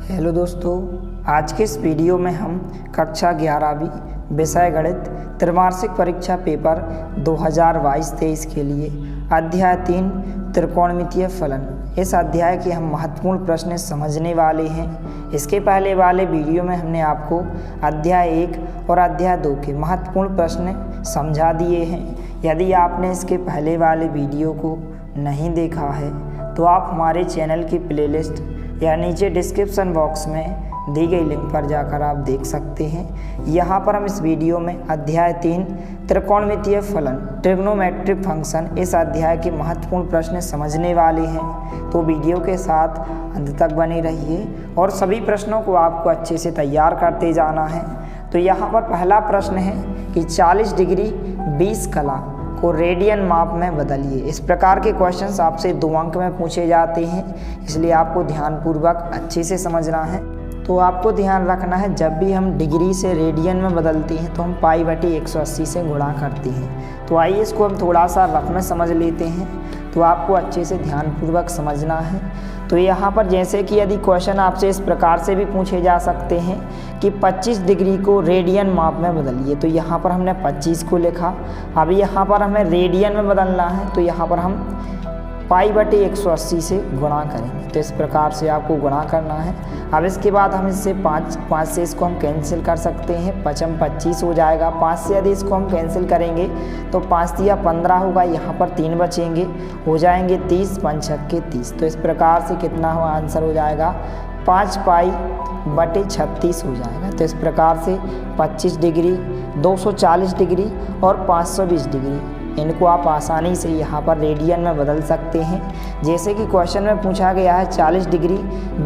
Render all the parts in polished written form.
Hello दोस्तों, आज के इस वीडियो में हम कक्षा 11वीं विषय गणित त्रैमासिक परीक्षा पेपर 2022-23 के लिए अध्याय 3 त्रिकोणमितीय फलन इस अध्याय के हम महत्वपूर्ण प्रश्न समझने वाले हैं। इसके पहले वाले वीडियो में हमने आपको अध्याय 1 और अध्याय 2 के महत्वपूर्ण प्रश्न समझा दिए हैं। यदि आपने इसके पहले वाले वीडियो को नहीं देखा है तो आप हमारे चैनल की प्लेलिस्ट या नीचे डिस्क्रिप्शन बॉक्स में दी गई लिंक पर जाकर आप देख सकते हैं। यहाँ पर हम इस वीडियो में अध्याय 3 त्रिकोणमितीय फलन ट्रिग्नोमेट्रिक फंक्शन इस अध्याय के महत्वपूर्ण प्रश्न समझने वाले हैं। तो वीडियो के साथ अंत तक बने रहिए और सभी प्रश्नों को आपको अच्छे से तैयार करते जाना है। तो यहाँ पर पहला प्रश्न है कि 40 डिग्री 20 कला को रेडियन माप में बदलिए। इस प्रकार के क्वेश्चंस आपसे 2 अंक में पूछे जाते हैं, इसलिए आपको ध्यानपूर्वक अच्छे से समझना है। तो आपको ध्यान रखना है, जब भी हम डिग्री से रेडियन में बदलते हैं तो हम π/180 से गुणा करते हैं। तो आइए इसको हम थोड़ा सा रफ में समझ लेते हैं, तो आपको अच्छे से ध्यानपूर्वक समझना है। तो यहाँ पर जैसे कि यदि क्वेश्चन आपसे इस प्रकार से भी पूछे जा सकते हैं कि 25 डिग्री को रेडियन माप में बदलिए, तो यहाँ पर हमने 25 को लिखा। अब यहाँ पर हमें रेडियन में बदलना है, तो यहाँ पर हम π/180 से गुणा करेंगे। तो इस प्रकार से आपको गुणा करना है। अब इसके बाद हम इससे 5 से इसको हम कैंसिल कर सकते हैं, 5×5 25 हो जाएगा। 5 से यदि इसको हम कैंसिल करेंगे तो 5 × 15 होगा, यहाँ पर 3 बचेंगे, हो जाएंगे 30, 5×6 30। तो इस प्रकार से कितना हो आंसर हो जाएगा 5π/36 हो जाएगा। तो इस प्रकार से 25 डिग्री, 240 डिग्री और 520 डिग्री इनको आप आसानी से यहाँ पर रेडियन में बदल सकते हैं। जैसे कि क्वेश्चन में पूछा गया है 40 डिग्री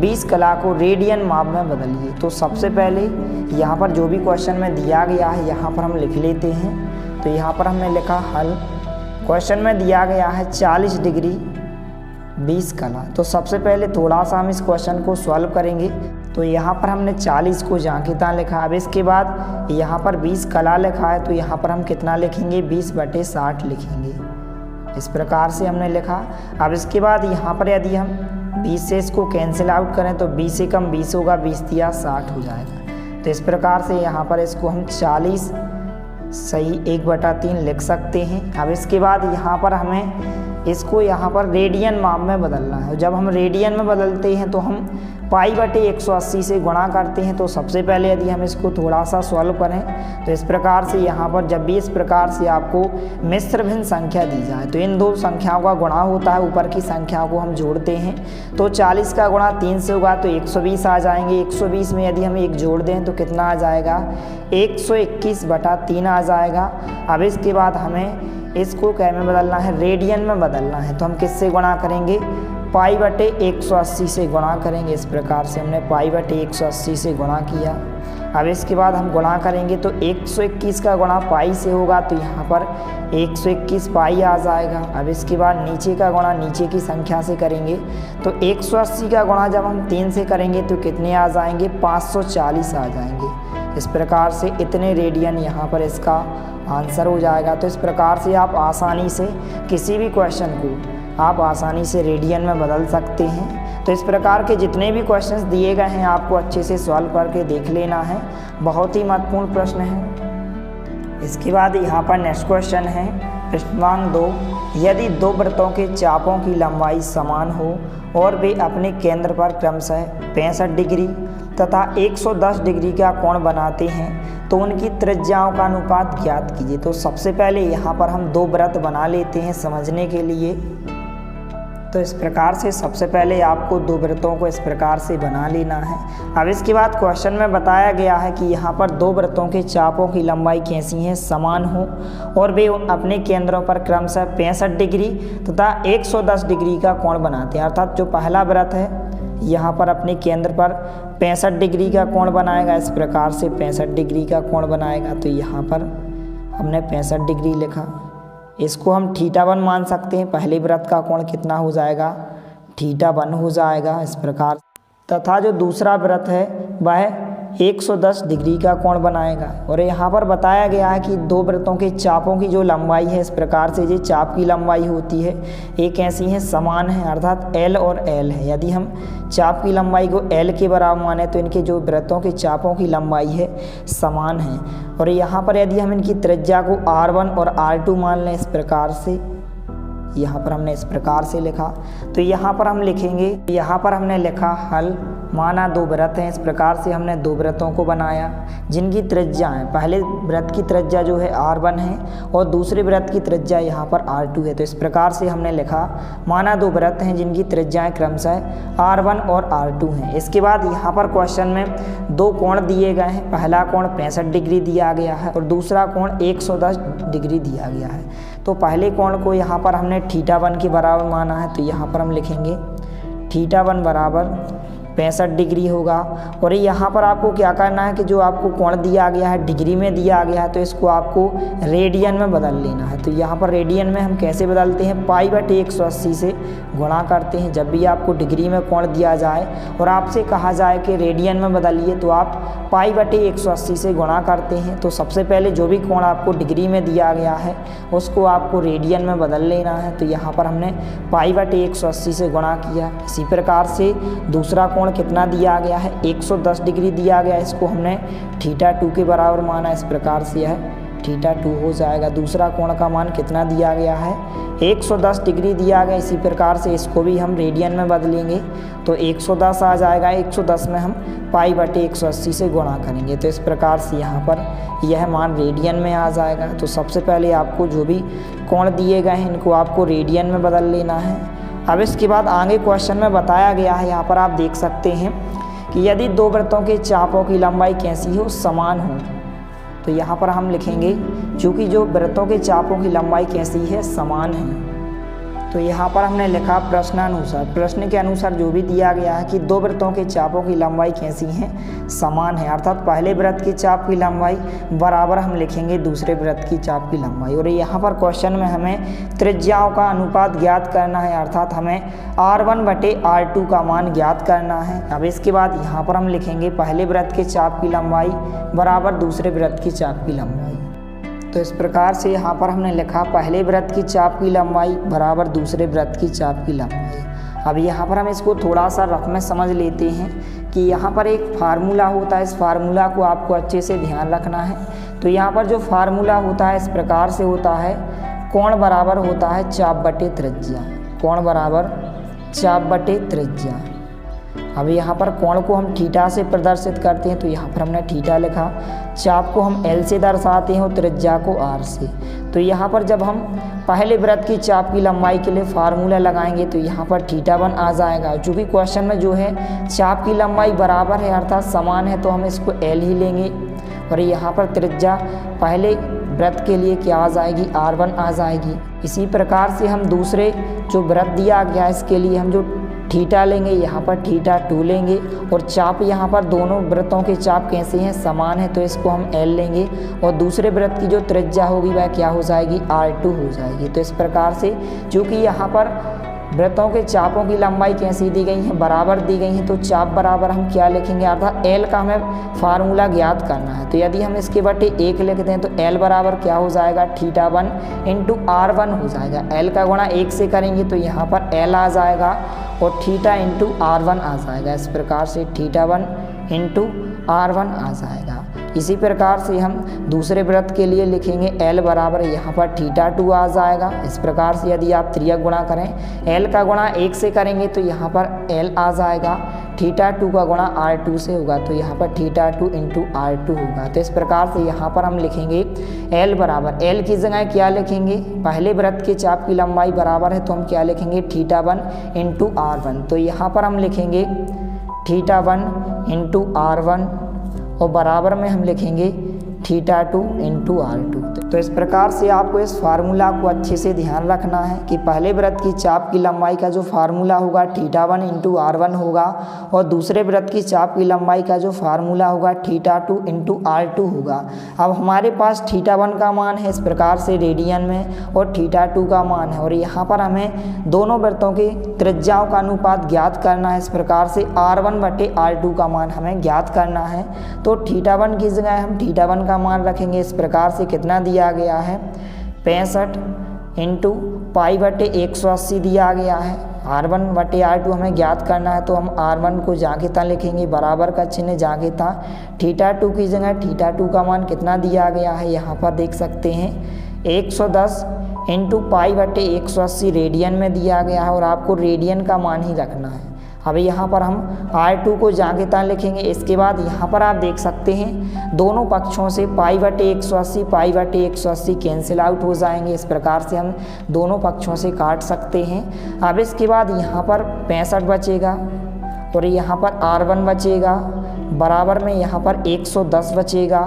20 कला को रेडियन माप में बदलिए। तो सबसे पहले यहाँ पर जो भी क्वेश्चन में दिया गया है यहाँ पर हम लिख लेते हैं। तो यहाँ पर हमने लिखा हल। क्वेश्चन में दिया गया है 40 डिग्री 20 कला। तो सबसे पहले थोड़ा सा हम इस क्वेश्चन को सॉल्व करेंगे। तो यहाँ पर हमने 40 को जहाँ की तहाँ लिखा। अब इसके बाद यहाँ पर 20 कला लिखा है, तो यहाँ पर हम कितना लिखेंगे 20/60 लिखेंगे। इस प्रकार से हमने लिखा। अब इसके बाद यहाँ पर यदि हम 20 से इसको कैंसिल आउट करें तो 20 से कम 20 होगा, 20 × 60 हो जाएगा। तो इस प्रकार से यहाँ पर इसको हम 40 सही 1/3 लिख सकते हैं। अब इसके बाद यहाँ पर हमें इसको यहाँ पर रेडियन माप में बदलना है। जब हम रेडियन में बदलते हैं तो हम π/180 से गुणा करते हैं। तो सबसे पहले यदि हम इसको थोड़ा सा सॉल्व करें तो इस प्रकार से यहाँ पर जब भी इस प्रकार से आपको मिश्र भिन्न संख्या दी जाए तो इन 2 संख्याओं का गुणा होता है, ऊपर की संख्याओं को हम जोड़ते हैं। तो 40 का गुणा 3 से होगा तो 120 आ जाएंगे। 120 में यदि हम 1 जोड़ दें तो कितना आ जाएगा 121/3 आ जाएगा। अब इसके बाद हमें इसको क्या में बदलना है, रेडियन में बदलना है। तो हम किससे गुणा करेंगे, π/180 से गुणा करेंगे। इस प्रकार से हमने π/180 से गुणा किया। अब इसके बाद हम गुणा करेंगे तो 121 का गुणा पाई से होगा, तो यहाँ पर 121 पाई आ जाएगा। अब इसके बाद नीचे का गुणा नीचे की संख्या से करेंगे। तो 180 का गुणा जब हम 3 से करेंगे तो कितने आ जाएंगे 540 आ जाएंगे। इस प्रकार से इतने रेडियन यहाँ पर इसका आंसर हो जाएगा। तो इस प्रकार से आप आसानी से किसी भी क्वेश्चन को आप आसानी से रेडियन में बदल सकते हैं। तो इस प्रकार के जितने भी क्वेश्चंस दिए गए हैं आपको अच्छे से सॉल्व करके देख लेना है, बहुत ही महत्वपूर्ण प्रश्न है। इसके बाद यहाँ पर नेक्स्ट क्वेश्चन है प्रश्नांक 2, यदि 2 वृत्तों के चापों की लंबाई समान हो और वे अपने केंद्र पर क्रमशः 65 डिग्री तथा 110 डिग्री का कोण बनाते हैं तो उनकी त्रिज्याओं का अनुपात ज्ञात कीजिए। तो सबसे पहले यहाँ पर हम 2 वृत्त बना लेते हैं समझने के लिए। तो इस प्रकार से सबसे पहले आपको 2 वृत्तों को इस प्रकार से बना लेना है। अब इसके बाद क्वेश्चन में बताया गया है कि यहाँ पर 2 वृत्तों के चापों की लंबाई कैसी है, समान हो और वे अपने केंद्रों पर क्रमशः 65 डिग्री तथा 110 डिग्री का कोण बनाते हैं। अर्थात जो पहला वृत्त है यहाँ पर अपने केंद्र पर 65 डिग्री का कोण बनाएगा। इस प्रकार से 65 डिग्री का कोण बनाएगा। तो यहाँ पर हमने 65 डिग्री लिखा। इसको हम θ1 मान सकते हैं। पहले वृत्त का कोण कितना हो जाएगा θ1 हो जाएगा इस प्रकार। तथा जो दूसरा वृत्त है वह 110 डिग्री का कोण बनाएगा। और यहाँ पर बताया गया है कि दो वृत्तों के चापों की जो लंबाई है इस प्रकार से ये चाप की लंबाई होती है एक ऐसी है समान है, अर्थात L और L है। यदि हम चाप की लंबाई को L के बराबर माने तो इनके जो वृत्तों के चापों की लंबाई है समान है। और यहाँ पर यदि हम इनकी त्रिज्या को R1 और R2 मान लें इस प्रकार से, यहाँ पर हमने इस प्रकार से लिखा, तो यहाँ पर हम लिखेंगे, यहाँ पर हमने लिखा हल, माना दो वृत्त हैं, इस प्रकार से हमने दो वृत्तों को बनाया जिनकी त्रिज्या है, पहले वृत्त की त्रिज्या जो है R1 है और दूसरे वृत्त की त्रिज्या यहाँ पर R2 है। तो इस प्रकार से हमने लिखा माना दो वृत्त हैं जिनकी त्रिज्याएं क्रमशः R1 और R2 हैं। इसके बाद यहाँ पर क्वेश्चन में दो कोण दिए गए हैं, पहला कोण 65 डिग्री दिया गया है और दूसरा कोण 110 डिग्री दिया गया है। तो पहले कोण को यहाँ पर हमने θ1 के बराबर माना है, तो यहाँ पर हम लिखेंगे θ1 बराबर 65 डिग्री होगा। और यहाँ पर आपको क्या करना है कि जो आपको कोण दिया गया है डिग्री में दिया गया है तो इसको आपको रेडियन में बदल लेना है। तो यहाँ पर रेडियन में हम कैसे बदलते हैं, π/180 से गुणा करते हैं। जब भी आपको डिग्री में कोण दिया जाए और आपसे कहा जाए कि रेडियन में बदलिए तो आप π/180 से गुणा करते हैं। तो सबसे पहले जो भी कोण आपको डिग्री में दिया गया है उसको आपको रेडियन में बदल लेना है। तो यहाँ पर हमने π/180 से गुणा किया। इसी प्रकार से दूसरा कोण कितना दिया गया है, 110 डिग्री दिया गया, इसको हमने θ2 के बराबर माना, इस प्रकार से यह θ2 हो जाएगा। दूसरा कोण का मान कितना दिया गया है, 110 डिग्री दिया गया, इसी प्रकार से इसको भी हम रेडियन में बदलेंगे तो 110 आ जाएगा। 110 में हम π/180 से गुणा करेंगे तो इस प्रकार से यहाँ पर यह मान रेडियन में आ जाएगा। तो सबसे पहले आपको जो भी कोण दिए गए हैं इनको आपको रेडियन में बदल लेना है। अब इसके बाद आगे क्वेश्चन में बताया गया है, यहाँ पर आप देख सकते हैं कि यदि दो वृत्तों के चापों की लंबाई कैसी हो, समान हो, तो यहाँ पर हम लिखेंगे चूँकि जो वृत्तों के चापों की लंबाई कैसी है, समान है। तो यहाँ पर हमने लिखा प्रश्नानुसार, प्रश्न के अनुसार जो भी दिया गया है कि दो वृत्तों के चापों की लंबाई कैसी है, समान है, अर्थात पहले वृत्त की चाप की लंबाई बराबर हम लिखेंगे दूसरे वृत्त की चाप की लंबाई। और यहाँ पर क्वेश्चन में हमें त्रिज्याओं का अनुपात ज्ञात करना है, अर्थात हमें R1/R2 का मान ज्ञात करना है। अब इसके बाद यहाँ पर हम लिखेंगे पहले वृत्त के चाप की लंबाई बराबर दूसरे वृत्त की चाप की लंबाई। तो इस प्रकार से यहाँ पर हमने लिखा पहले वृत्त की चाप की लंबाई बराबर दूसरे वृत्त की चाप की लंबाई। अब यहाँ पर हम इसको थोड़ा सा रफ में समझ लेते हैं कि यहाँ पर एक फार्मूला होता है, इस फार्मूला को आपको अच्छे से ध्यान रखना है। तो यहाँ पर जो फार्मूला होता है इस प्रकार से होता है, कोण बराबर होता है चाप बटे त्रिज्या, कोण बराबर चाप बटे त्रिज्या। अब यहाँ पर कोण को हम थीटा से प्रदर्शित करते हैं, तो यहाँ पर हमने थीटा लिखा, चाप को हम L से दर्शाते हैं और त्रिज्या को R से। तो यहाँ पर जब हम पहले वृत्त की चाप की लंबाई के लिए फार्मूला लगाएंगे तो यहाँ पर θ1 आ जाएगा। चूँकि क्वेश्चन में जो है चाप की लंबाई बराबर है अर्थात समान है तो हम इसको L ही लेंगे। और यहाँ पर त्रिज्या पहले वृत्त के लिए क्या आ जाएगी, R1 आ जाएगी। इसी प्रकार से हम दूसरे जो वृत्त दिया गया इसके लिए हम जो थीटा लेंगे, यहाँ पर θ2 लेंगे। और चाप यहाँ पर दोनों वृत्तों के चाप कैसे हैं, समान है, तो इसको हम L लेंगे। और दूसरे वृत्त की जो त्रिज्या होगी वह क्या हो जाएगी, R2 हो जाएगी। तो इस प्रकार से चूँकि यहाँ पर वृत्तों के चापों की लंबाई कैसी दी गई है, बराबर दी गई है, तो चाप बराबर हम क्या लिखेंगे, अर्थात L का हमें फार्मूला ज्ञात करना है। तो यदि हम इसके बटे 1 लिखते हैं तो L बराबर क्या हो जाएगा, θ1 × R1 हो जाएगा। L का गुणा 1 से करेंगे तो यहाँ पर L आ जाएगा और θ × R1 आ जाएगा। इस प्रकार से θ1 × R1 आ जाएगा। इसी प्रकार से हम दूसरे वृत्त के लिए लिखेंगे L बराबर यहाँ पर θ2 आ जाएगा। इस प्रकार से यदि आप त्रियक गुणा करें, L का गुणा 1 से करेंगे तो यहाँ पर L आ जाएगा, θ2 का गुणा R2 से होगा तो यहाँ पर θ2 × R2 होगा। तो इस प्रकार से यहाँ पर हम लिखेंगे L बराबर, L की जगह क्या लिखेंगे, पहले वृत्त के चाप की लंबाई बराबर है तो हम क्या लिखेंगे, θ1 × R1। तो यहाँ पर हम लिखेंगे θ1 × R1 और बराबर में हम लिखेंगे θ2 इंटू r2। तो इस प्रकार से आपको इस फार्मूला को अच्छे से ध्यान रखना है कि पहले वृत्त की चाप की लंबाई का जो फार्मूला होगा θ1 इंटू r1 होगा और दूसरे वृत्त की चाप की लंबाई का जो फार्मूला होगा θ2 इंटू r2 होगा। अब हमारे पास θ1 का मान है इस प्रकार से रेडियन में और θ2 का मान है, और यहाँ पर हमें दोनों वृत्तों की त्रिज्याओं का अनुपात ज्ञात करना है। इस प्रकार से r1/r2 का मान हमें ज्ञात करना है। तो θ1 की जगह हम θ1 का मान रखेंगे। इस प्रकार से कितना दिया गया है 65 इंटू π/180 दिया गया है। r1/r2 हमें ज्ञात करना है, तो हम r1 को जाकेता लिखेंगे, बराबर का चिन्ह जाकेता। θ2 की जगह θ2 का मान कितना दिया गया है यहाँ पर देख सकते हैं 110 इंटू π/180 रेडियन में दिया गया है, और आपको रेडियन का मान ही रखना है। अब यहाँ पर हम r2 को जाकेता लिखेंगे। इसके बाद यहाँ पर आप देख सकते हैं दोनों पक्षों से π/180 कैंसिल आउट हो जाएंगे। इस प्रकार से हम दोनों पक्षों से काट सकते हैं। अब इसके बाद यहाँ पर 65 बचेगा और यहाँ पर r1 बचेगा, बराबर में यहाँ पर 110 बचेगा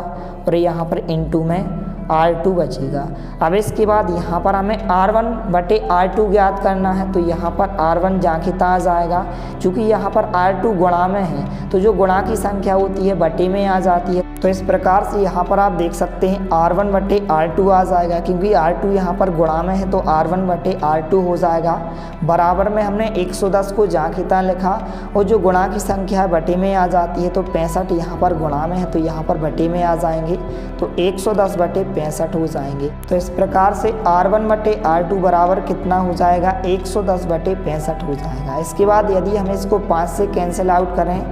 और यहाँ पर इंटू में r2 बचेगा। अब इसके बाद यहाँ पर हमें r1/r2 ज्ञात करना है, तो यहाँ पर r1 जाकेता आ जाएगा। क्योंकि यहाँ पर r2 गुणा में है, तो जो गुणा की संख्या होती है बटे में आ जाती है। तो इस प्रकार से यहाँ पर आप देख सकते हैं r1/r2 आ जाएगा। क्योंकि r2 यहाँ पर गुणा में है तो r1/r2 हो जाएगा। बराबर में हमने 110 को जाकेता लिखा और जो गुणा की संख्या बटे में आ जाती है, तो 65 यहाँ पर गुणा में है तो यहाँ पर बटे में आ जाएंगे, तो 110/65 हो जाएंगे। तो इस प्रकार से r1/r2 बराबर कितना हो जाएगा 110/65 हो जाएगा। इसके बाद यदि हम इसको 5 से कैंसिल आउट करें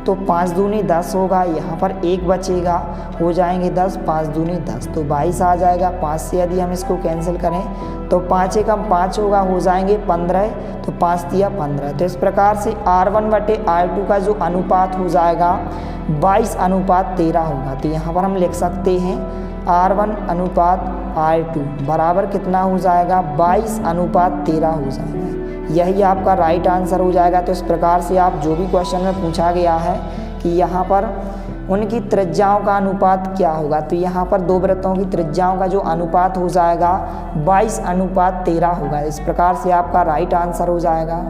तो 5 दूनी 10 होगा, यहाँ पर 1 बचेगा, हो जाएंगे 10, 5 दूनी 10 तो 22 आ जाएगा। 5 से यदि हम इसको कैंसिल करें तो 5 एकम 5 होगा, हो जाएंगे 15, तो 5 दिया 15। तो इस प्रकार से r1/r2 का जो अनुपात हो जाएगा 22:13 होगा। तो यहाँ पर हम लिख सकते हैं r1/r2 बराबर कितना हो जाएगा 22:13 हो जाएगा। यही आपका राइट आंसर हो जाएगा। तो इस प्रकार से आप जो भी क्वेश्चन में पूछा गया है कि यहाँ पर उनकी त्रिज्याओं का अनुपात क्या होगा, तो यहाँ पर दो वृत्तों की त्रिज्याओं का जो अनुपात हो जाएगा 22:13 होगा। इस प्रकार से आपका राइट आंसर हो जाएगा।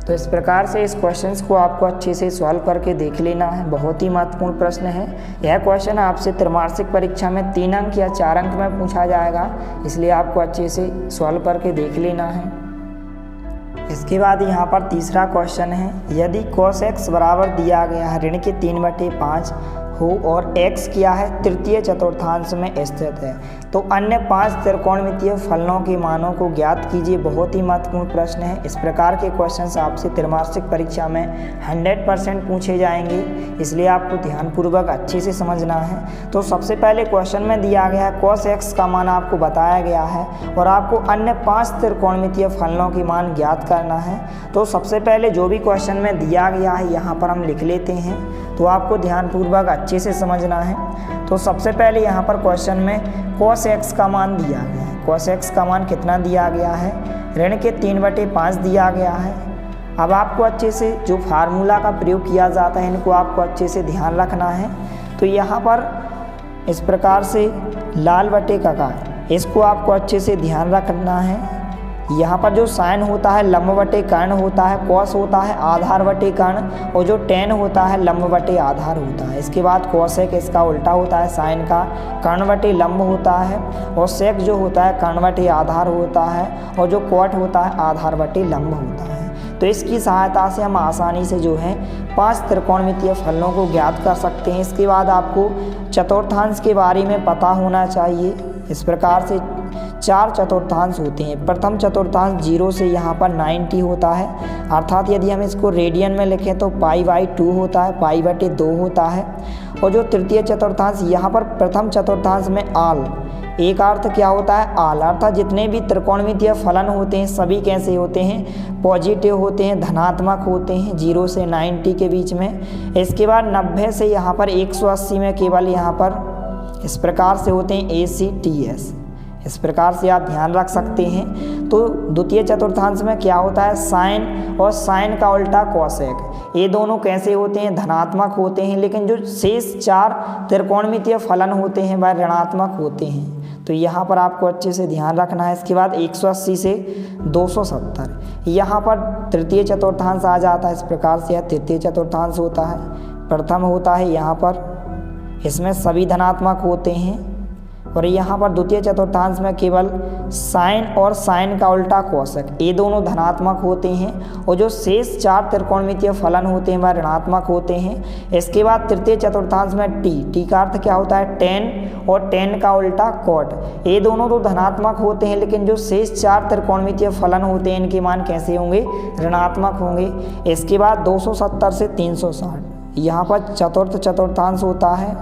तो इस प्रकार से इस क्वेश्चंस को आपको अच्छे से सॉल्व करके देख लेना है। बहुत ही महत्वपूर्ण प्रश्न है। यह क्वेश्चन आपसे त्रैमासिक परीक्षा में 3 अंक या 4 अंक में पूछा जाएगा, इसलिए आपको अच्छे से सॉल्व करके देख लेना है। इसके बाद यहाँ पर तीसरा क्वेश्चन है, यदि cos x बराबर दिया गया है ऋण के 3/5 हो और x क्या है तृतीय चतुर्थांश में स्थित है, तो अन्य 5 त्रिकोणमितीय फलनों के मानों को ज्ञात कीजिए। बहुत ही महत्वपूर्ण प्रश्न है। इस प्रकार के क्वेश्चंस आपसे त्रैमासिक परीक्षा में 100% पूछे जाएंगे, इसलिए आपको ध्यानपूर्वक अच्छे से समझना है। तो सबसे पहले क्वेश्चन में दिया गया है cos x का मान आपको बताया गया है और आपको अन्य 5 त्रिकोणमितीय फलनों के मान ज्ञात करना है। तो सबसे पहले जो भी क्वेश्चन में दिया गया है यहाँ पर हम लिख लेते हैं, तो आपको ध्यानपूर्वक अच्छे से समझना है। तो सबसे पहले यहाँ पर क्वेश्चन में cos x का मान दिया गया है। cos x का मान कितना दिया गया है ऋण के 3/5 दिया गया है। अब आपको अच्छे से जो फार्मूला का प्रयोग किया जाता है इनको आपको अच्छे से ध्यान रखना है। तो यहाँ पर इस प्रकार से लाल बटे ककार, इसको आपको अच्छे से ध्यान रखना है। यहाँ पर जो साइन होता है लंब बटे कर्ण होता है, कॉस होता है आधार बटे कर्ण, और जो टेन होता है लंब बटे आधार होता है। इसके बाद कॉसेक इसका उल्टा होता है, साइन का कर्ण बटे लंब होता है, और सेक जो होता है कर्ण बटे आधार होता है, और जो कॉट होता है आधार बटे लंब होता है। तो इसकी सहायता से हम आसानी से जो है 5 त्रिकोणमितीय फलनों को ज्ञात कर सकते हैं। इसके बाद आपको चतुर्थांश के बारे में पता होना चाहिए। इस प्रकार से 4 चतुर्थांश होते हैं। प्रथम चतुर्थांश 0 से यहाँ पर 90 होता है, अर्थात यदि हम इसको रेडियन में लिखें तो π/2 होता है, π/2 होता है। और जो तृतीय चतुर्थांश यहाँ पर प्रथम चतुर्थांश में आल, एक अर्थ क्या होता है आल, अर्थात जितने भी त्रिकोणमितीय फलन होते हैं सभी कैसे होते हैं पॉजिटिव होते हैं, धनात्मक होते हैं 0 से 90 के बीच में। इसके बाद 90 से यहाँ पर 180 में केवल यहाँ पर इस प्रकार से होते हैं ACTS। इस प्रकार से आप ध्यान रख सकते हैं। तो द्वितीय चतुर्थांश में क्या होता है, साइन और साइन का उल्टा कोसेक, ये दोनों कैसे होते हैं, धनात्मक होते हैं, लेकिन जो शेष 4 त्रिकोणमितीय फलन होते हैं वह ऋणात्मक होते हैं। तो यहाँ पर आपको अच्छे से ध्यान रखना है। इसके बाद 180 से 270, यहाँ पर तृतीय चतुर्थांश आ जाता है। इस प्रकार से यह तृतीय चतुर्थांश होता है। प्रथम होता है यहाँ पर, इसमें सभी धनात्मक होते हैं, और यहाँ पर द्वितीय चतुर्थांश में केवल साइन और साइन का उल्टा कोसेक, ये दोनों धनात्मक होते हैं, और जो शेष 4 त्रिकोणमितीय फलन होते हैं वह ऋणात्मक होते हैं। इसके बाद तृतीय चतुर्थांश में टी का अर्थ क्या होता है, टेन, और टेन का उल्टा कॉट, ये दोनों तो धनात्मक होते हैं, लेकिन जो शेष 4 त्रिकोणमितीय फलन होते हैं इनके मान कैसे होंगे, ऋणात्मक होंगे। इसके बाद 270 से 360, यहाँ पर चतुर्थ चतुर्थांश होता है।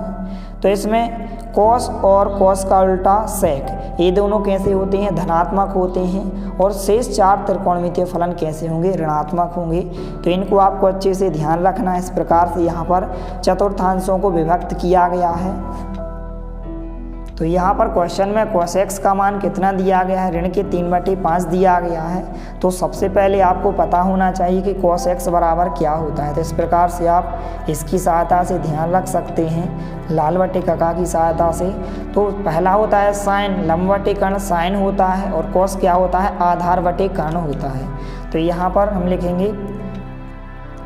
तो इसमें कॉस और कॉस का उल्टा सेक, ये दोनों कैसे होते हैं, धनात्मक होते हैं, और शेष 4 त्रिकोणमितीय फलन कैसे होंगे, ऋणात्मक होंगे। तो इनको आपको अच्छे से ध्यान रखना है। इस प्रकार से यहाँ पर चतुर्थांशों को विभक्त किया गया है। तो यहाँ पर क्वेश्चन में कोसेक्स का मान कितना दिया गया है, ऋण के 3/5 दिया गया है। तो सबसे पहले आपको पता होना चाहिए कि कोसेक्स बराबर क्या होता है। तो इस प्रकार से आप इसकी सहायता से ध्यान रख सकते हैं, लाल बटे कका की सहायता से। तो पहला होता है साइन, लंब बटे कर्ण साइन होता है, और कोस क्या होता है, आधार बटे कर्ण होता है। तो यहाँ पर हम लिखेंगे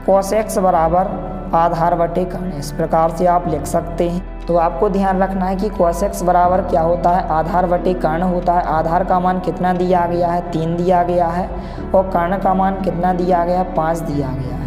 कोसेक्स बराबर आधार बटे कर्ण, इस प्रकार से आप लिख सकते हैं। तो आपको ध्यान रखना है कि कोसेक्स बराबर क्या होता है, आधार बटे कर्ण होता है। आधार का मान कितना दिया गया है, 3 दिया गया है, और कर्ण का मान कितना दिया गया है, 5 दिया गया है।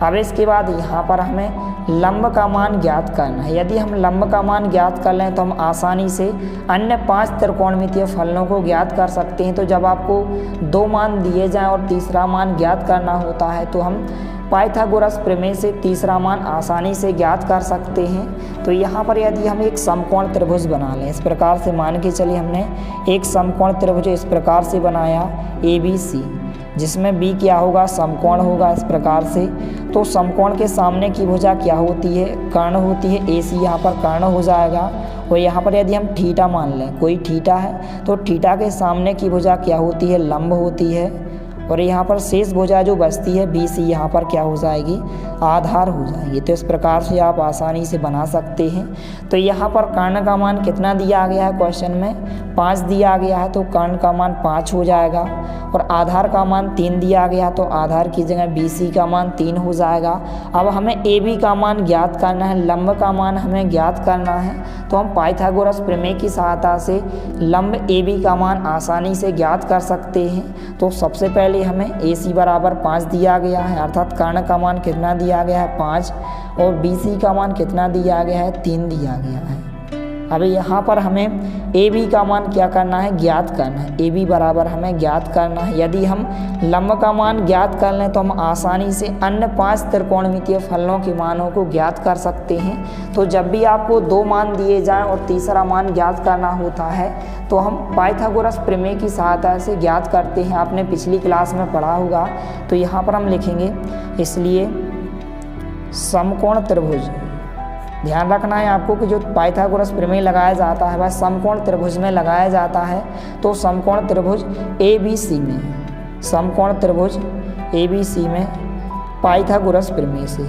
अब इसके बाद यहाँ पर हमें लंब का मान ज्ञात करना है। यदि हम लंब का मान ज्ञात कर लें तो हम आसानी से अन्य 5 त्रिकोणमितीय फलनों को ज्ञात कर सकते हैं। तो जब आपको 2 मान दिए जाएं और तीसरा मान ज्ञात करना होता है तो हम पाइथागोरस प्रमेय से तीसरा मान आसानी से ज्ञात कर सकते हैं। तो यहाँ पर यदि हम एक समकोण त्रिभुज बना लें, इस प्रकार से मान के चलिए हमने एक समकोण त्रिभुज इस प्रकार से बनाया ABC, जिसमें B क्या होगा, समकोण होगा इस प्रकार से। तो समकोण के सामने की भुजा क्या होती है, कर्ण होती है। AC यहाँ पर कर्ण हो जाएगा। और यहाँ पर यदि हम थीटा मान लें, कोई थीटा है, तो थीटा के सामने की भुजा क्या होती है, लंब होती है। और यहाँ पर शेष भुजा जो बचती है BC, यहाँ पर क्या हो जाएगी, आधार हो जाएगी। तो इस प्रकार से आप आसानी से बना सकते हैं। तो यहाँ पर कर्ण का मान कितना दिया गया है, क्वेश्चन में 5 दिया गया है, तो कर्ण का मान 5 हो जाएगा। और आधार का मान 3 दिया गया, तो आधार की जगह BC का मान 3 हो जाएगा। अब हमें AB का मान ज्ञात करना है, लंब का मान हमें ज्ञात करना है। तो हम पाइथागोरस प्रमेय की सहायता से लंब AB का मान आसानी से ज्ञात कर सकते हैं। तो सबसे पहले हमें AC बराबर 5 दिया गया है, अर्थात कर्ण का मान कितना दिया गया है, 5, और BC का मान कितना दिया गया है, 3 दिया गया है। अब यहाँ पर हमें AB का मान क्या करना है, ज्ञात करना है। AB बराबर हमें ज्ञात करना है। यदि हम लंब का मान ज्ञात कर लें तो हम आसानी से अन्य 5 त्रिकोणमितीय फलनों के मानों को ज्ञात कर सकते हैं। तो जब भी आपको 2 मान दिए जाएं और तीसरा मान ज्ञात करना होता है तो हम पाइथागोरस प्रमेय की सहायता से ज्ञात करते हैं। आपने पिछली क्लास में पढ़ा होगा। तो यहाँ पर हम लिखेंगे, इसलिए समकोण त्रिभुज, ध्यान रखना है आपको कि जो पाइथागोरस प्रमेय लगाया जाता है वह समकोण त्रिभुज में लगाया जाता है। तो समकोण त्रिभुज ABC में, समकोण त्रिभुज ABC में पाइथागोरस प्रमेय से,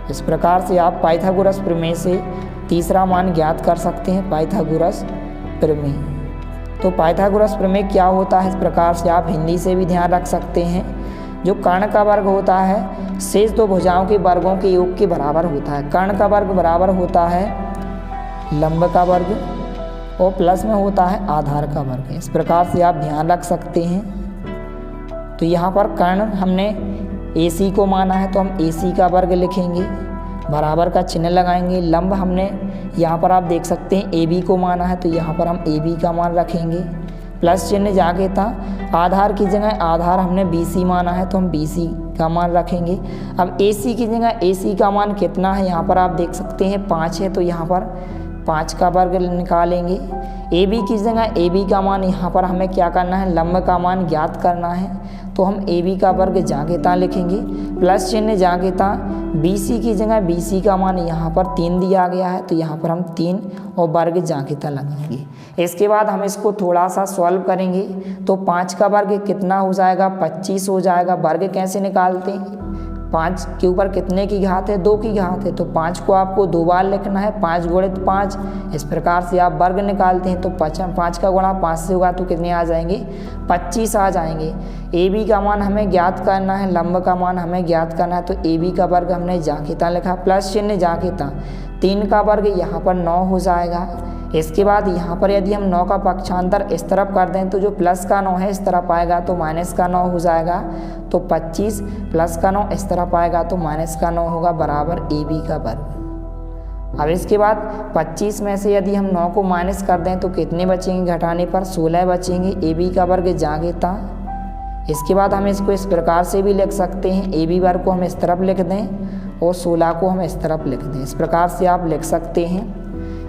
इस प्रकार से आप पाइथागोरस प्रमेय से तीसरा मान ज्ञात कर सकते हैं, पाइथागोरस प्रमेय। तो पाइथागोरस प्रमेय क्या होता है, इस प्रकार से आप हिंदी से भी ध्यान रख सकते हैं। जो कर्ण का वर्ग होता है शेष 2 भुजाओं के वर्गों के योग के बराबर होता है। कर्ण का वर्ग बराबर होता है लंब का वर्ग, और प्लस में होता है आधार का वर्ग। इस प्रकार से आप ध्यान रख सकते हैं। तो यहाँ पर कर्ण हमने AC को माना है तो हम AC का वर्ग लिखेंगे, बराबर का चिन्ह लगाएंगे। लंब हमने यहाँ पर आप देख सकते हैं AB को माना है तो यहाँ पर हम AB का मान रखेंगे, प्लस चिन्ह जाके था। आधार की जगह आधार हमने BC माना है तो हम BC का मान रखेंगे। अब AC की जगह AC का मान कितना है, यहाँ पर आप देख सकते हैं 5 है, तो यहाँ पर 5 का वर्ग निकालेंगे। ए बी की जगह ए बी का मान यहाँ पर हमें क्या करना है, लंब का मान ज्ञात करना है, तो हम ए बी का वर्ग जांघिता लिखेंगे, प्लस चिन्ह जांघिता। बी सी की जगह बी सी का मान यहाँ पर 3 दिया गया है, तो यहाँ पर हम 3 और वर्ग जांघिता लगाएंगे। इसके बाद हम इसको थोड़ा सा सॉल्व करेंगे, तो 5 का वर्ग कितना हो जाएगा, 25 हो जाएगा। वर्ग कैसे निकालते हैं, 5 के ऊपर कितने की घात है, 2 की घात है, तो 5 को आपको 2 बार लिखना है, 5 गुणित 5। इस प्रकार से आप वर्ग निकालते हैं, तो 5 का गुणा 5 से होगा तो कितने आ जाएंगे, 25 आ जाएंगे। ए बी का मान हमें ज्ञात करना है, लंब का मान हमें ज्ञात करना है, तो ए बी का वर्ग हमने जांघिता लिखा, प्लस चिन्ह जांघिता। 3 का वर्ग यहाँ पर 9 हो जाएगा। इसके बाद यहाँ पर यदि हम 9 का पक्षांतर इस तरफ कर दें, तो जो प्लस का 9 है इस तरफ आएगा तो माइनस का 9 हो जाएगा, तो 25 प्लस का 9 इस तरफ आएगा तो माइनस का 9 होगा, बराबर ए बी का वर्ग। अब इसके बाद 25 में से यदि हम 9 को माइनस कर दें तो कितने बचेंगे, घटाने पर 16 बचेंगे। ए बी का वर्ग जांघिता। इसके बाद हम इसको इस प्रकार से भी लिख सकते हैं, ए बी वर्ग को हम इस तरफ लिख दें और 16 को हम इस तरफ लिख दें, इस प्रकार से आप लिख सकते हैं।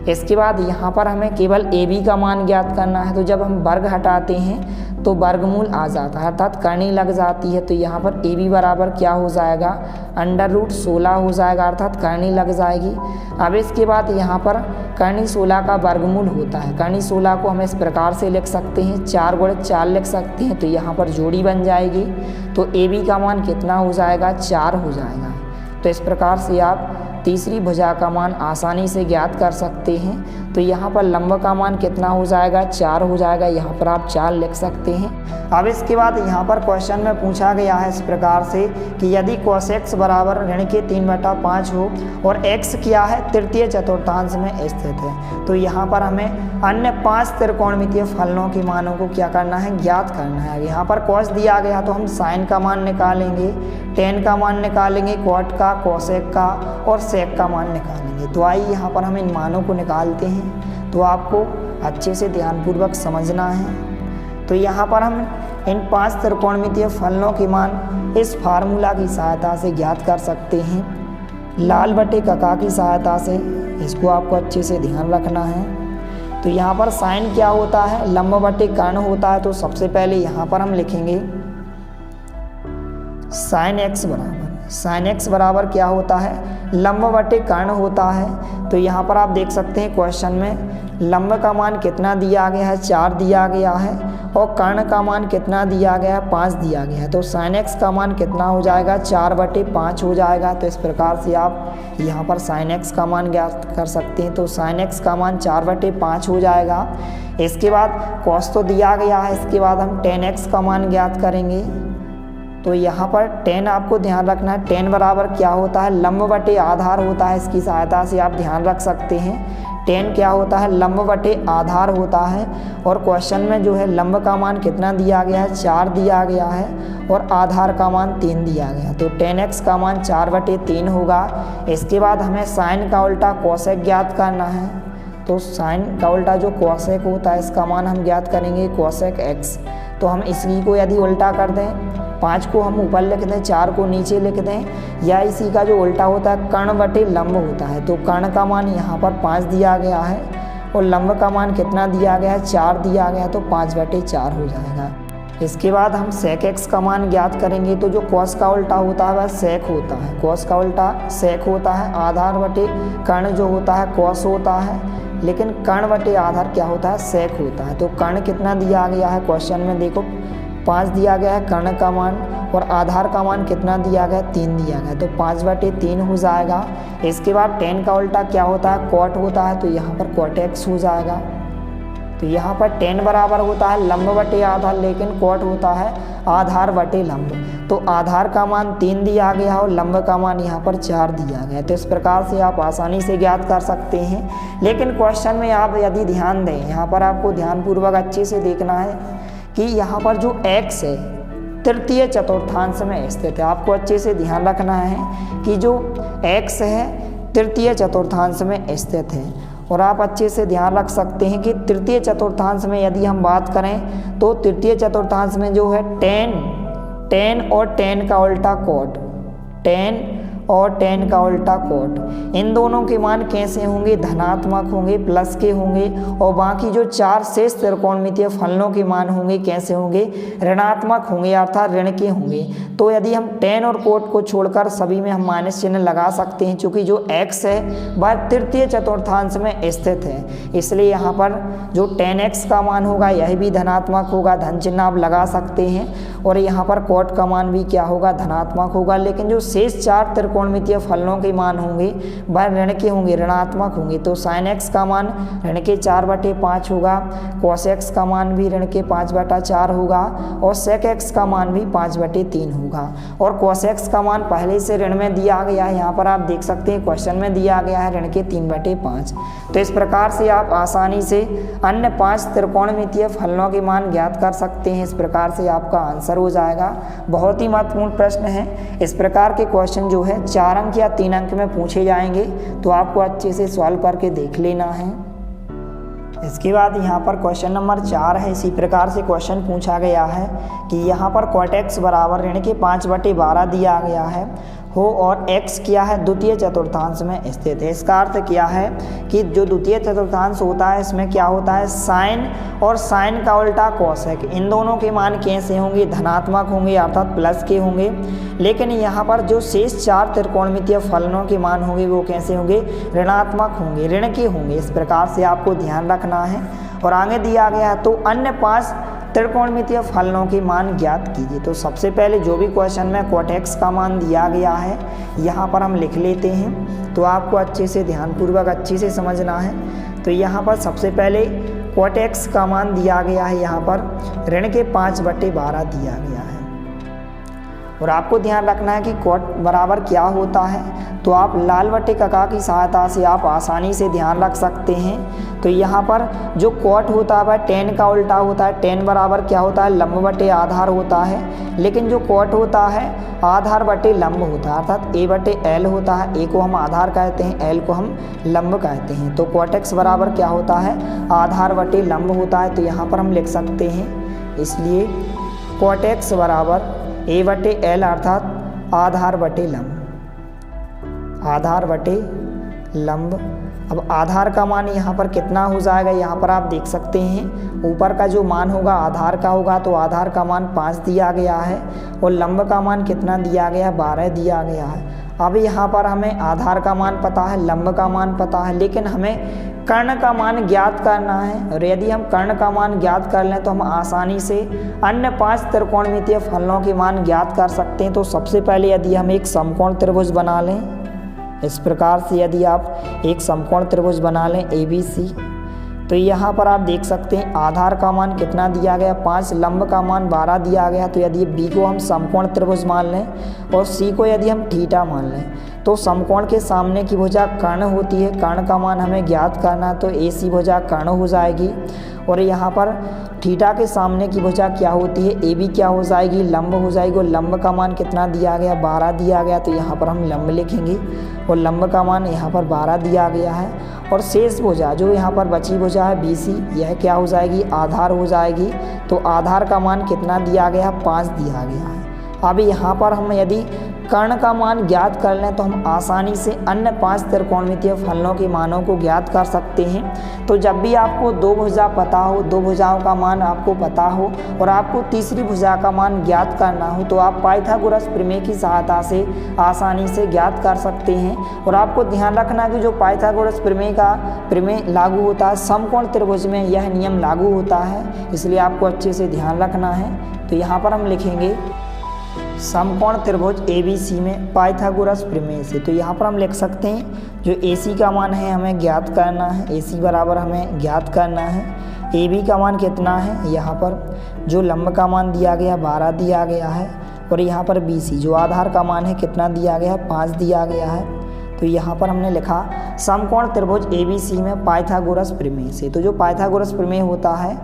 इसके बाद यहाँ पर हमें केवल ए बी का मान ज्ञात करना है, तो जब हम वर्ग हटाते हैं तो वर्गमूल आ जाता है, अर्थात करनी लग जाती है, तो यहाँ पर ए बी बराबर क्या हो जाएगा, √16 हो जाएगा, अर्थात करनी लग जाएगी। अब इसके बाद यहाँ पर करनी 16 का वर्गमूल होता है, करनी 16 को हम इस प्रकार से लिख सकते हैं, 4 गुणित 4 लिख सकते हैं, तो यहाँ पर जोड़ी बन जाएगी, तो ए बी का मान कितना हो जाएगा, 4 हो जाएगा। तो इस प्रकार से आप तीसरी भुजा का मान आसानी से ज्ञात कर सकते हैं। तो यहाँ पर लंब का मान कितना हो जाएगा, 4 हो जाएगा, यहाँ पर आप 4 लिख सकते हैं। अब इसके बाद यहाँ पर क्वेश्चन में पूछा गया है इस प्रकार से कि यदि cos x बराबर ऋण के 3/5 हो और x क्या है, तृतीय चतुर्थांश में स्थित है, तो यहाँ पर हमें अन्य 5 त्रिकोणमितीय फलनों के मानों को क्या करना है, ज्ञात करना है। यहाँ पर cos दिया गया तो हम sin का मान निकालेंगे, tan का मान निकालेंगे, cot का, cosec का और sec का मान निकालेंगे। तो आइए यहाँ पर हम इन मानों को निकालते हैं, तो आपको अच्छे से ध्यानपूर्वक समझना है। तो यहाँ पर हम इन 5 त्रिकोणमितीय फलनों के मान इस फार्मूला की सहायता से ज्ञात कर सकते हैं, लाल बटे कका की सहायता से। इसको आपको अच्छे से ध्यान रखना है। तो यहाँ पर साइन क्या होता है, लंब बटे कर्ण होता है, तो सबसे पहले यहाँ पर हम लिखेंगे साइन x बराबर क्या होता है, लंब बटे कर्ण होता है। तो यहाँ पर आप देख सकते हैं क्वेश्चन में लंब का मान कितना दिया गया है, 4 दिया गया है, और कर्ण का मान कितना दिया गया है, 5 दिया गया है। तो साइन x का मान कितना हो जाएगा, 4/5 हो जाएगा। तो इस प्रकार से आप यहाँ पर साइन x का मान ज्ञात कर सकते हैं। तो साइन x का मान 4/5 हो जाएगा। इसके बाद cos तो दिया गया है, इसके बाद हम tan x का मान ज्ञात करेंगे। तो यहाँ पर tan आपको ध्यान रखना है, tan बराबर क्या होता है, लंब बटे आधार होता है। इसकी सहायता से आप ध्यान रख सकते हैं, tan क्या होता है, लंब बटे आधार होता है। और क्वेश्चन में जो है लंब का मान कितना दिया गया है, 4 दिया गया है, और आधार का मान 3 दिया गया है। तो tan x का मान 4/3 होगा। इसके बाद हमें साइन का उल्टा cosec ज्ञात करना है। तो साइन का उल्टा जो cosec होता है, इसका मान हम ज्ञात करेंगे cosec x। तो हम इसी को यदि उल्टा कर दें, 5 को हम ऊपर लिख दें, 4 को नीचे लिख दें, या इसी का जो उल्टा होता है कर्ण बटे लंब होता है। तो कर्ण का मान यहाँ पर 5 दिया गया है और लंब का मान कितना दिया गया है, 4 दिया गया है, तो 5/4 हो जाएगा। इसके बाद हम sec x का मान ज्ञात करेंगे। तो जो cos का उल्टा होता है वह sec होता है, cos का उल्टा sec होता है। आधार बटे कर्ण जो होता है cos होता है, लेकिन कर्ण बटे आधार क्या होता है, sec होता है। तो कर्ण कितना दिया गया है, क्वेश्चन में देखो 5 दिया गया है कर्ण का मान, और आधार का मान कितना दिया गया है, 3 दिया गया है, तो 5/3 हो जाएगा। इसके बाद tan का उल्टा क्या होता है, cot होता है, तो यहाँ पर cot x हो जाएगा। तो यहाँ पर tan बराबर होता है लंब बटे आधार, लेकिन cot होता है आधार बटे लंब। तो आधार का मान 3 दिया गया और लंब का मान यहाँ पर 4 दिया गया। तो इस प्रकार से आप आसानी से ज्ञात कर सकते हैं। लेकिन क्वेश्चन में आप यदि ध्यान दें, यहाँ पर आपको ध्यानपूर्वक अच्छे से देखना है कि यहाँ पर जो x है तृतीय चतुर्थांश में स्थित है। आपको अच्छे से ध्यान रखना है कि जो x है तृतीय चतुर्थांश में स्थित है। और आप अच्छे से ध्यान रख सकते हैं कि तृतीय चतुर्थांश में यदि हम बात करें तो तृतीय चतुर्थांश में जो है tan और tan का उल्टा cot, tan और tan का उल्टा cot। इन दोनों के मान कैसे होंगे, धनात्मक होंगे, प्लस के होंगे, और बाकी जो 4 शेष त्रिकोणमितीय फलनों के मान होंगे कैसे होंगे, ऋणात्मक होंगे अर्थात ऋण के होंगे। तो यदि हम tan और cot को छोड़कर सभी में हम माइनस चिन्ह लगा सकते हैं, क्योंकि जो x है वह तृतीय चतुर्थांश में स्थित है, इसलिए यहाँ पर जो tan x का मान होगा यह भी धनात्मक होगा, धन चिन्ह आप लगा सकते हैं, और यहाँ पर cot का मान भी क्या होगा, धनात्मक होगा। लेकिन जो शेष 4 त्रिकोणमितीय फलनों के मान होंगे वह ऋण के होंगे, ऋणात्मक होंगे। तो sin x का मान ऋण के 4/5 होगा, cos x का मान भी ऋण के 5/4 होगा, और sec x का मान भी 5/3 होगा। और cos x का मान पहले से ऋण में दिया गया है, यहाँ पर आप देख सकते हैं क्वेश्चन में दिया गया है ऋण के 3/5। तो इस प्रकार से आप आसानी से अन्य 5 त्रिकोणमितीय फलनों के मान ज्ञात कर सकते हैं। इस प्रकार से आपका आंसर हो जाएगा। बहुत ही महत्वपूर्ण प्रश्न है। इस प्रकार के क्वेश्चन जो है 4 अंक या 3 अंक में पूछे जाएंगे, तो आपको अच्छे से सॉल्व करके देख लेना है। इसके बाद यहाँ पर क्वेश्चन नंबर 4 है। इसी प्रकार से क्वेश्चन पूछा गया है कि यहाँ पर cot x बराबर ऋण के 5/12 दिया गया है हो और x क्या है, द्वितीय चतुर्थांश में स्थित है। इसका अर्थ क्या है कि जो द्वितीय चतुर्थांश होता है इसमें क्या होता है, साइन और साइन का उल्टा कोसेक। इन दोनों के मान कैसे होंगे, धनात्मक होंगे अर्थात प्लस के होंगे। लेकिन यहाँ पर जो शेष 4 त्रिकोणमितीय फलनों के मान होंगे वो कैसे होंगे, ऋणात्मक होंगे, ऋण के होंगे। इस प्रकार से आपको ध्यान रखना है। और आगे दिया गया है तो अन्य 5 त्रिकोणमितीय फलनों के मान ज्ञात कीजिए। तो सबसे पहले जो भी क्वेश्चन में cot x का मान दिया गया है यहाँ पर हम लिख लेते हैं, तो आपको अच्छे से ध्यानपूर्वक अच्छे से समझना है। तो यहाँ पर सबसे पहले cot x का मान दिया गया है, यहाँ पर ऋण के 5/12 दिया गया है। और आपको ध्यान रखना है कि cot बराबर क्या होता है, तो आप लाल बटे कका की सहायता से आप आसानी से ध्यान रख सकते हैं। तो यहाँ पर जो cot होता है वह tan का उल्टा होता है। tan बराबर क्या होता है, लंब बटे आधार होता है। लेकिन जो cot होता है आधार बटे लंब होता है, अर्थात a/l होता है। a को हम आधार कहते हैं, l को हम लंब कहते हैं। तो cot x बराबर क्या होता है, आधार बटे लंब होता है। तो यहाँ पर हम लिख सकते हैं, इसलिए cot x बराबर a/l अर्थात आधार बटे लंब, आधार बटे लंब। अब आधार का मान यहाँ पर कितना हो जाएगा, यहाँ पर आप देख सकते हैं ऊपर का जो मान होगा आधार का होगा, तो आधार का मान 5 दिया गया है और लंब का मान कितना दिया गया है, 12 दिया गया है। अब यहाँ पर हमें आधार का मान पता है, लंब का मान पता है, लेकिन हमें कर्ण का मान ज्ञात करना है। और यदि हम कर्ण का मान ज्ञात कर लें तो हम आसानी से अन्य 5 त्रिकोणमितीय फलनों के मान ज्ञात कर सकते हैं। तो सबसे पहले यदि हम एक समकोण त्रिभुज बना लें, इस प्रकार से यदि आप एक समकोण त्रिभुज बना लें ABC, तो यहाँ पर आप देख सकते हैं आधार का मान कितना दिया गया, 5, लंब का मान 12 दिया गया। तो यदि B को हम समकोण त्रिभुज मान लें और C को यदि हम थीटा मान लें, तो समकोण के सामने की भुजा कर्ण होती है, कर्ण का मान हमें ज्ञात करना है, तो AC भुजा कर्ण हो जाएगी। और यहाँ पर थीटा के सामने की भुजा क्या होती है, AB क्या हो जाएगी, लंब हो जाएगी। और लंब का मान कितना दिया गया, 12 दिया गया। तो यहाँ पर हम लंब लिखेंगे और लंब का मान यहाँ पर 12 दिया गया है। और शेष भुजा जो यहाँ पर बची भुजा है BC, यह क्या हो जाएगी, आधार हो जाएगी। तो आधार का मान कितना दिया गया, 5 दिया गया है। अब यहाँ पर हम यदि कर्ण का मान ज्ञात कर लें तो हम आसानी से अन्य 5 त्रिकोणमितीय फलनों के मानों को ज्ञात कर सकते हैं। तो जब भी आपको 2 भुजा पता हो, 2 भुजाओं का मान आपको पता हो और आपको तीसरी भुजा का मान ज्ञात करना हो, तो आप पाइथागोरस प्रमेय की सहायता से आसानी से ज्ञात कर सकते हैं। और आपको ध्यान रखना कि जो पाइथागोरस प्रमेय का प्रमेय लागू होता है समकोण त्रिभुज में, यह नियम लागू होता है, इसलिए आपको अच्छे से ध्यान रखना है। तो यहाँ पर हम लिखेंगे समकोण त्रिभुज ABC में पाइथागोरस प्रमेय से। तो यहाँ पर हम लिख सकते हैं जो AC का मान है हमें ज्ञात करना है, AC बराबर हमें ज्ञात करना है। AB का मान कितना है, यहाँ पर जो लंब का मान दिया गया 12 दिया गया है। और यहाँ पर BC जो आधार का मान है कितना दिया गया है, 5 दिया गया है। तो यहाँ पर हमने लिखा समकोण त्रिभुज ABC में पाइथागोरस प्रमेय से। तो जो पाइथागोरस प्रमेय होता है,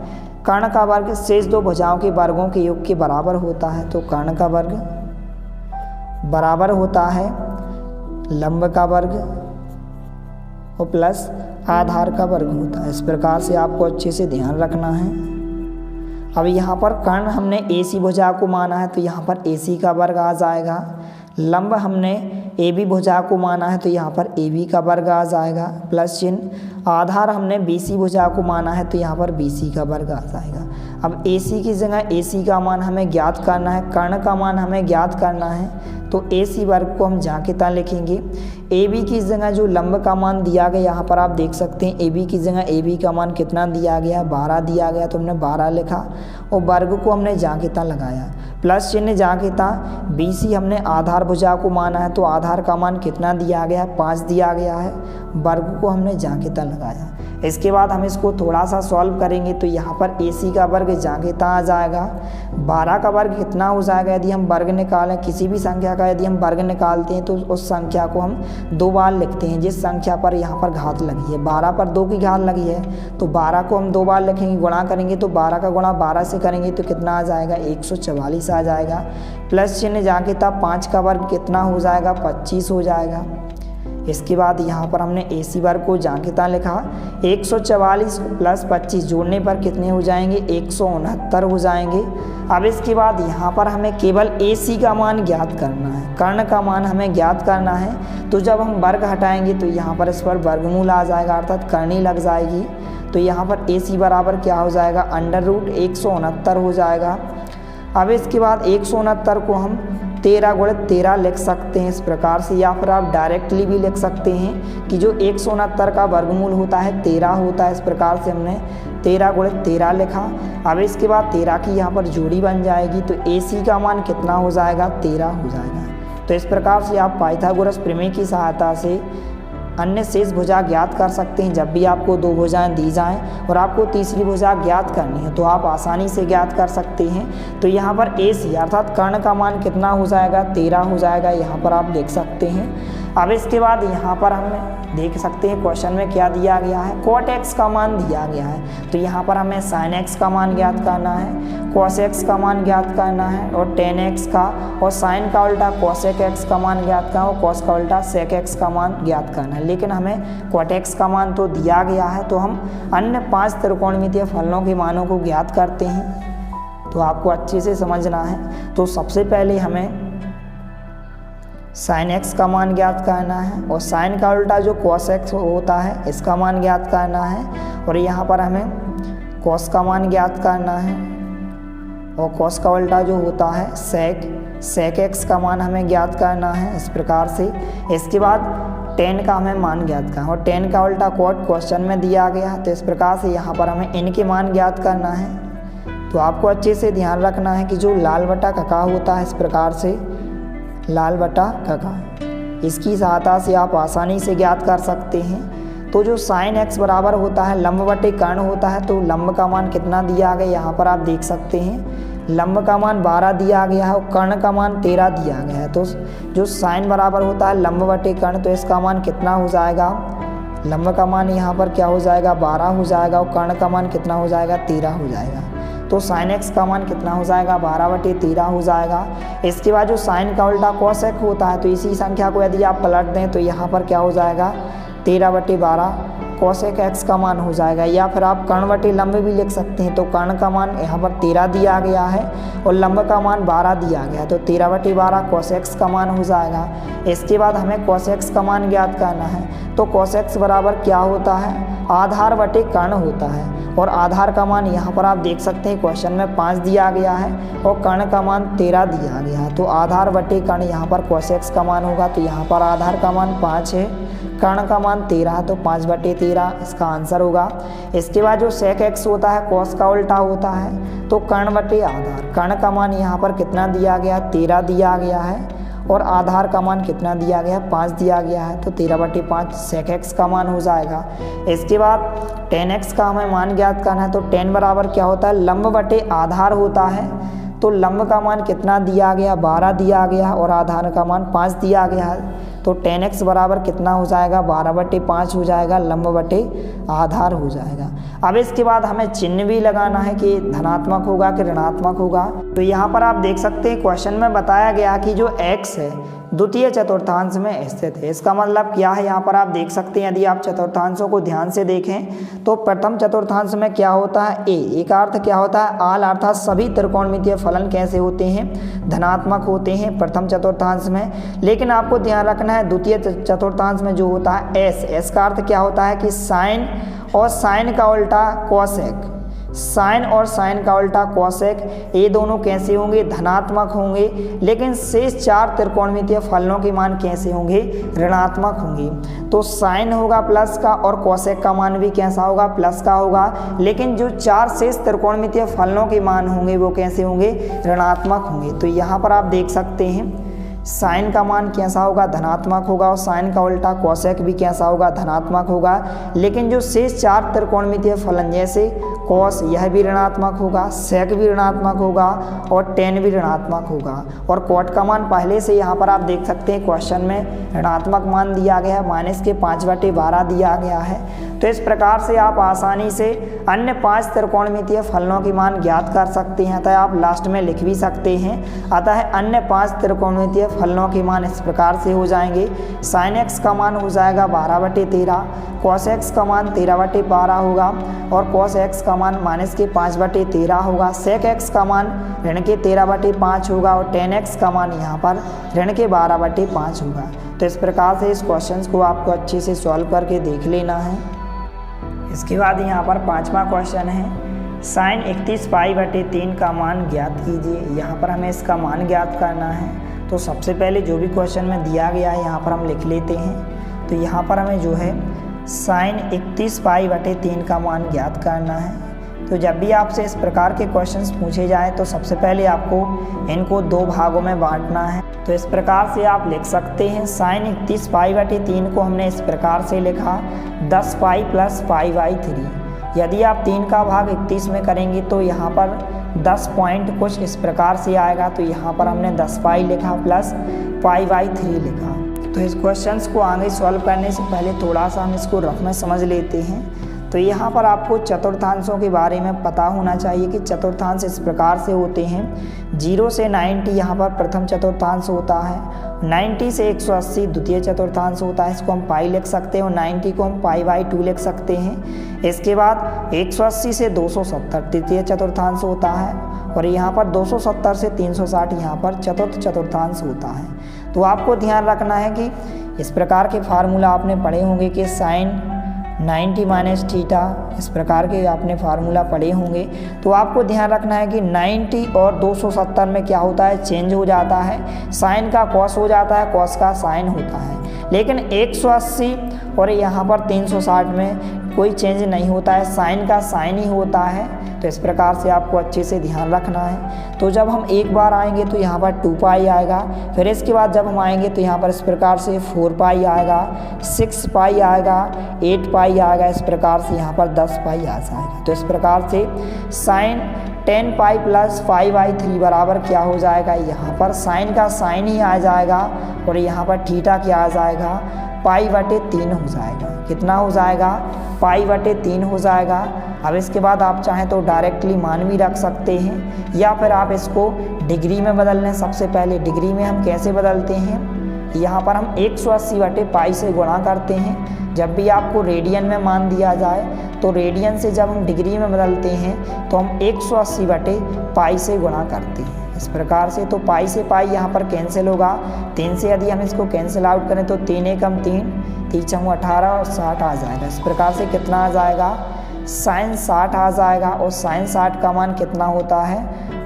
कर्ण का वर्ग शेष 2 भुजाओं के वर्गों के योग के बराबर होता है। तो कर्ण का वर्ग बराबर होता है लंब का वर्ग और प्लस आधार का वर्ग होता है। इस प्रकार से आपको अच्छे से ध्यान रखना है। अब यहाँ पर कर्ण हमने AC भुजा को माना है, तो यहाँ पर AC का वर्ग आ जाएगा। लंब हमने ए बी भुजा को माना है तो यहाँ पर ए बी का वर्ग आ जाएगा प्लस चिन्ह। आधार हमने बी सी भुजा को माना है तो यहाँ पर बी सी का वर्ग आ जाएगा। अब ए सी की जगह ए सी का मान हमें ज्ञात करना है, कर्ण का मान हमें ज्ञात करना है, तो ए सी वर्ग को हम जहाँ के तहाँ लिखेंगे। ए बी की जगह जो लंब का मान दिया गया यहाँ पर आप देख सकते हैं, ए बी की जगह ए बी का मान कितना दिया गया, 12 दिया गया, तो हमने 12 लिखा और वर्ग को हमने जहाँ के तहाँ लगाया प्लस चिन्ह जहाँ के तहाँ। बी सी हमने आधार भुजा को माना है तो आधार का मान कितना दिया गया है, 5 दिया गया है, वर्ग को हमने जहाँ के तहाँ लगाया। इसके बाद हम इसको थोड़ा सा सॉल्व करेंगे तो यहाँ पर ए सी का वर्ग जहाँ के तहाँ आ जाएगा। 12 का वर्ग कितना हो जाएगा, यदि हम वर्ग निकालें किसी भी संख्या का, यदि हम वर्ग निकालते हैं तो उस संख्या को हम 2 बार लिखते हैं जिस संख्या पर यहाँ पर घात लगी है। 12 पर 2 की घात लगी है तो 12 को हम 2 बार लिखेंगे, गुणा करेंगे तो 12 का गुणा 12 से करेंगे तो कितना आ जाएगा, 144 आ जाएगा। प्लस चिन्ह जहाँ के तहाँ 5 का वर्ग कितना हो जाएगा, 25 हो जाएगा। इसके बाद यहाँ पर हमने ए सी वर्ग को जहाँ के तहाँ लिखा, 144 प्लस 25 जोड़ने पर कितने हो जाएंगे, 169 हो जाएंगे। अब इसके बाद यहाँ पर हमें केवल ए सी का मान ज्ञात करना है, कर्ण का मान हमें ज्ञात करना है। तो जब हम वर्ग हटाएंगे तो यहाँ पर इस पर वर्गमूल आ जाएगा अर्थात करनी लग जाएगी। तो यहाँ पर ए सी बराबर क्या हो जाएगा, √169 हो जाएगा। अब इसके बाद 169 को हम 13 × 13 लिख सकते हैं इस प्रकार से, या फिर आप डायरेक्टली भी लिख सकते हैं कि जो 169 का वर्गमूल होता है 13 होता है। इस प्रकार से हमने 13 × 13 लिखा। अब इसके बाद 13 की यहाँ पर जोड़ी बन जाएगी तो ए सी का मान कितना हो जाएगा, 13 हो जाएगा। तो इस प्रकार से आप पाइथागोरस प्रमेय की सहायता से अन्य शेष भुजा ज्ञात कर सकते हैं। जब भी आपको 2 भुजाएं दी जाएं और आपको तीसरी भुजा ज्ञात करनी है तो आप आसानी से ज्ञात कर सकते हैं। तो यहाँ पर ए सी अर्थात कर्ण का मान कितना हो जाएगा, 13 हो जाएगा, यहाँ पर आप देख सकते हैं। अब इसके बाद यहाँ पर हम देख सकते हैं क्वेश्चन में क्या दिया गया है, cot x का मान दिया गया है। तो यहाँ पर हमें sin x का मान ज्ञात करना है, cos x का मान ज्ञात करना है और tan x का, और sin का उल्टा cosec x का मान ज्ञात करना और cos का उल्टा sec x का मान ज्ञात करना है। लेकिन हमें cot x का मान तो दिया गया है तो हम अन्य 5 त्रिकोणमितीय फलनों के मानों को ज्ञात करते हैं। तो आपको अच्छे से समझना है। तो सबसे पहले हमें sin x का मान ज्ञात करना है और sin का उल्टा जो cos x होता है इसका मान ज्ञात करना है, और यहाँ पर हमें cos का मान ज्ञात करना है और cos का उल्टा जो होता है sec x का मान हमें ज्ञात करना है इस प्रकार से। इसके बाद tan का हमें मान ज्ञात करना है और tan का उल्टा cot क्वेश्चन में दिया गया है। तो इस प्रकार से यहाँ पर हमें इनके मान ज्ञात करना है। तो आपको अच्छे से ध्यान रखना है कि जो लाल बटा कका होता है इस प्रकार से, लाल बटा कका, इसकी सहायता से आप आसानी से ज्ञात कर सकते हैं। तो जो sin x बराबर होता है लंब बटे कर्ण होता है, तो लंब का मान कितना दिया गया यहाँ पर आप देख सकते हैं, लंब का मान 12 दिया गया है और कर्ण का मान 13 दिया गया है। तो जो sin बराबर होता है लंब बटे कर्ण, तो इसका मान कितना हो जाएगा, लंब का मान यहाँ पर क्या हो जाएगा, 12 हो जाएगा और कर्ण का मान कितना हो जाएगा, 13 हो जाएगा। तो sin x का मान कितना हो जाएगा, 12/13 हो जाएगा। इसके बाद जो sin का उल्टा cos x होता है, तो इसी संख्या को यदि आप पलट दें तो यहाँ पर क्या हो जाएगा, 13/12 cosec x का मान हो जाएगा। या फिर आप कर्ण बटे लंब भी लिख सकते हैं। तो कर्ण का मान यहाँ पर 13 दिया गया है और लंब का मान 12 दिया गया है, तो 13/12 cos x का मान हो जाएगा। इसके बाद हमें cos x का मान ज्ञात करना है। तो cos x बराबर क्या होता है, आधार बटे कर्ण होता है, और आधार का मान यहाँ पर आप देख सकते हैं क्वेश्चन में 5 दिया गया है और कर्ण का मान 13 दिया गया है। तो आधार बटे कर्ण यहाँ पर cos x का मान होगा। तो यहाँ पर आधार का मान 5 है, कर्ण का मान 13 है, तो 5/13 इसका आंसर होगा। इसके बाद जो sec x होता है cos का उल्टा होता है, तो कर्ण बटे आधार, कर्ण का मान यहाँ पर कितना दिया गया, 13 दिया गया है और आधार का मान कितना दिया गया, 5 दिया गया है। तो 13/5 sec x का मान हो जाएगा। इसके बाद tan x का हमें मान ज्ञात करना है। तो tan बराबर क्या होता है, लंब बटे आधार होता है। तो लंब का मान कितना दिया गया, 12 दिया गया और आधार का मान 5 दिया गया है। तो tan x बराबर कितना हो जाएगा, 12/5 हो जाएगा, लंब बटे आधार हो जाएगा। अब इसके बाद हमें चिन्ह भी लगाना है कि धनात्मक होगा कि ऋणात्मक होगा। तो यहाँ पर आप देख सकते हैं क्वेश्चन में बताया गया कि जो x है द्वितीय चतुर्थांश में स्थित है। इसका मतलब क्या है, यहाँ पर आप देख सकते हैं, यदि आप चतुर्थांशों को ध्यान से देखें तो प्रथम चतुर्थांश में क्या होता है, ए का अर्थ क्या होता है, आल, अर्थात सभी त्रिकोणमितीय फलन कैसे होते हैं, धनात्मक होते हैं प्रथम चतुर्थांश में। लेकिन आपको ध्यान रखना है द्वितीय चतुर्थांश में जो होता है एस का अर्थ क्या होता है कि साइन और साइन का उल्टा कोसेक, साइन और साइन का उल्टा कोसेक, ये दोनों कैसे होंगे, धनात्मक होंगे। लेकिन शेष 4 त्रिकोणमितीय फलनों के मान कैसे होंगे, ऋणात्मक होंगे। तो साइन होगा प्लस का और कोसेक का मान भी कैसा होगा, प्लस का होगा। लेकिन जो 4 शेष त्रिकोणमितीय फलनों के मान होंगे वो कैसे होंगे, ऋणात्मक होंगे। तो यहाँ पर आप देख सकते हैं साइन का मान कैसा होगा, धनात्मक होगा, और साइन का उल्टा कोसेक भी कैसा होगा, धनात्मक होगा। लेकिन जो शेष 4 त्रिकोणमितीय फलन जैसे कॉस, यह भी ऋणात्मक होगा, सेक भी ऋणात्मक होगा और टेन भी ऋणात्मक होगा। और कॉट का मान पहले से यहाँ पर आप देख सकते हैं क्वेश्चन में ऋणात्मक मान दिया गया है, -5/12 दिया गया है। तो इस प्रकार से आप आसानी से अन्य 5 त्रिकोणमितीय फलनों के मान ज्ञात कर सकते हैं। अतः आप लास्ट में लिख भी सकते हैं। अतः अन्य 5 त्रिकोणमितीय फलनों के मान इस प्रकार से हो जाएंगे, साइन एक्स का मान हो जाएगा 12/13, कॉस एक्स का मान 13/12 होगा और कॉस एक्स का मान -5/13 होगा, सेक एक्स का मान -13/5 होगा और टेन एक्स का मान यहाँ पर -12/5 होगा। तो इस प्रकार से इस क्वेश्चन को आपको अच्छे से सॉल्व करके देख लेना है। इसके बाद यहाँ पर 5वां क्वेश्चन है, साइन 31π/3 का मान ज्ञात कीजिए। यहाँ पर हमें इसका मान ज्ञात करना है। तो सबसे पहले जो भी क्वेश्चन में दिया गया है यहाँ पर हम लिख लेते हैं। तो यहाँ पर हमें जो है साइन 31π/3 का मान ज्ञात करना है। तो जब भी आपसे इस प्रकार के क्वेश्चंस पूछे जाए तो सबसे पहले आपको इनको 2 भागों में बांटना है। तो इस प्रकार से आप लिख सकते हैं, साइन 31π/3 को हमने इस प्रकार से लिखा 10π + π/3। यदि आप 3 का भाग 31 में करेंगे तो यहाँ पर 10 पॉइंट कुछ इस प्रकार से आएगा। तो यहाँ पर हमने 10π लिखा प्लस π/3 लिखा। तो इस क्वेश्चंस को आगे सॉल्व करने से पहले थोड़ा सा हम इसको रफ में समझ लेते हैं। तो यहाँ पर आपको चतुर्थांशों के बारे में पता होना चाहिए कि चतुर्थांश इस प्रकार से होते हैं, 0 से 90 यहाँ पर प्रथम चतुर्थांश होता है, 90 से 180 द्वितीय चतुर्थांश होता है, इसको हम पाई लिख सकते हैं, और 90 को हम π/2 लिख सकते हैं। इसके बाद 180 से 270 तृतीय चतुर्थांश होता है, और यहाँ पर 270 से 360 यहाँ पर चतुर्थ चतुर्थांश होता है। तो आपको ध्यान रखना है कि इस प्रकार के फार्मूला आपने पढ़े होंगे कि साइन 90 - थीटा, इस प्रकार के आपने फार्मूला पढ़े होंगे। तो आपको ध्यान रखना है कि 90 और 270 में क्या होता है, चेंज हो जाता है, साइन का कॉस हो जाता है, कॉस का साइन होता है। लेकिन 180 और यहाँ पर 360 में कोई चेंज नहीं होता है, साइन का साइन ही होता है। तो इस प्रकार से आपको अच्छे से ध्यान रखना है। तो जब हम एक बार आएंगे तो यहाँ पर 2π आएगा, फिर इसके बाद जब हम आएंगे तो यहाँ पर इस प्रकार से 4π आएगा, 6π आएगा, 8π आएगा, इस प्रकार से यहाँ पर 10π आ जाएगा। तो इस प्रकार से साइन 10π + π/3 बराबर क्या हो जाएगा, यहाँ पर साइन का साइन ही आ जाएगा और यहाँ पर थीटा क्या आ जाएगा, π/3 हो जाएगा। कितना हो जाएगा, π/3 हो जाएगा। अब इसके बाद आप चाहें तो डायरेक्टली मान भी रख सकते हैं या फिर आप इसको डिग्री में बदल लें। सबसे पहले डिग्री में हम कैसे बदलते हैं, यहाँ पर हम 180/π से गुणा करते हैं। जब भी आपको रेडियन में मान दिया जाए तो रेडियन से जब हम डिग्री में बदलते हैं तो हम 180/π से गुणा करते हैं इस प्रकार से। तो पाई से पाई यहाँ पर कैंसिल होगा, 3 से यदि हम इसको कैंसिल आउट करें तो 3 एकम 3, 3 × 18 और 60 आ जाएगा। इस प्रकार से कितना आ जाएगा, साइन 60 आ जाएगा। और साइन 60 का मान कितना होता है,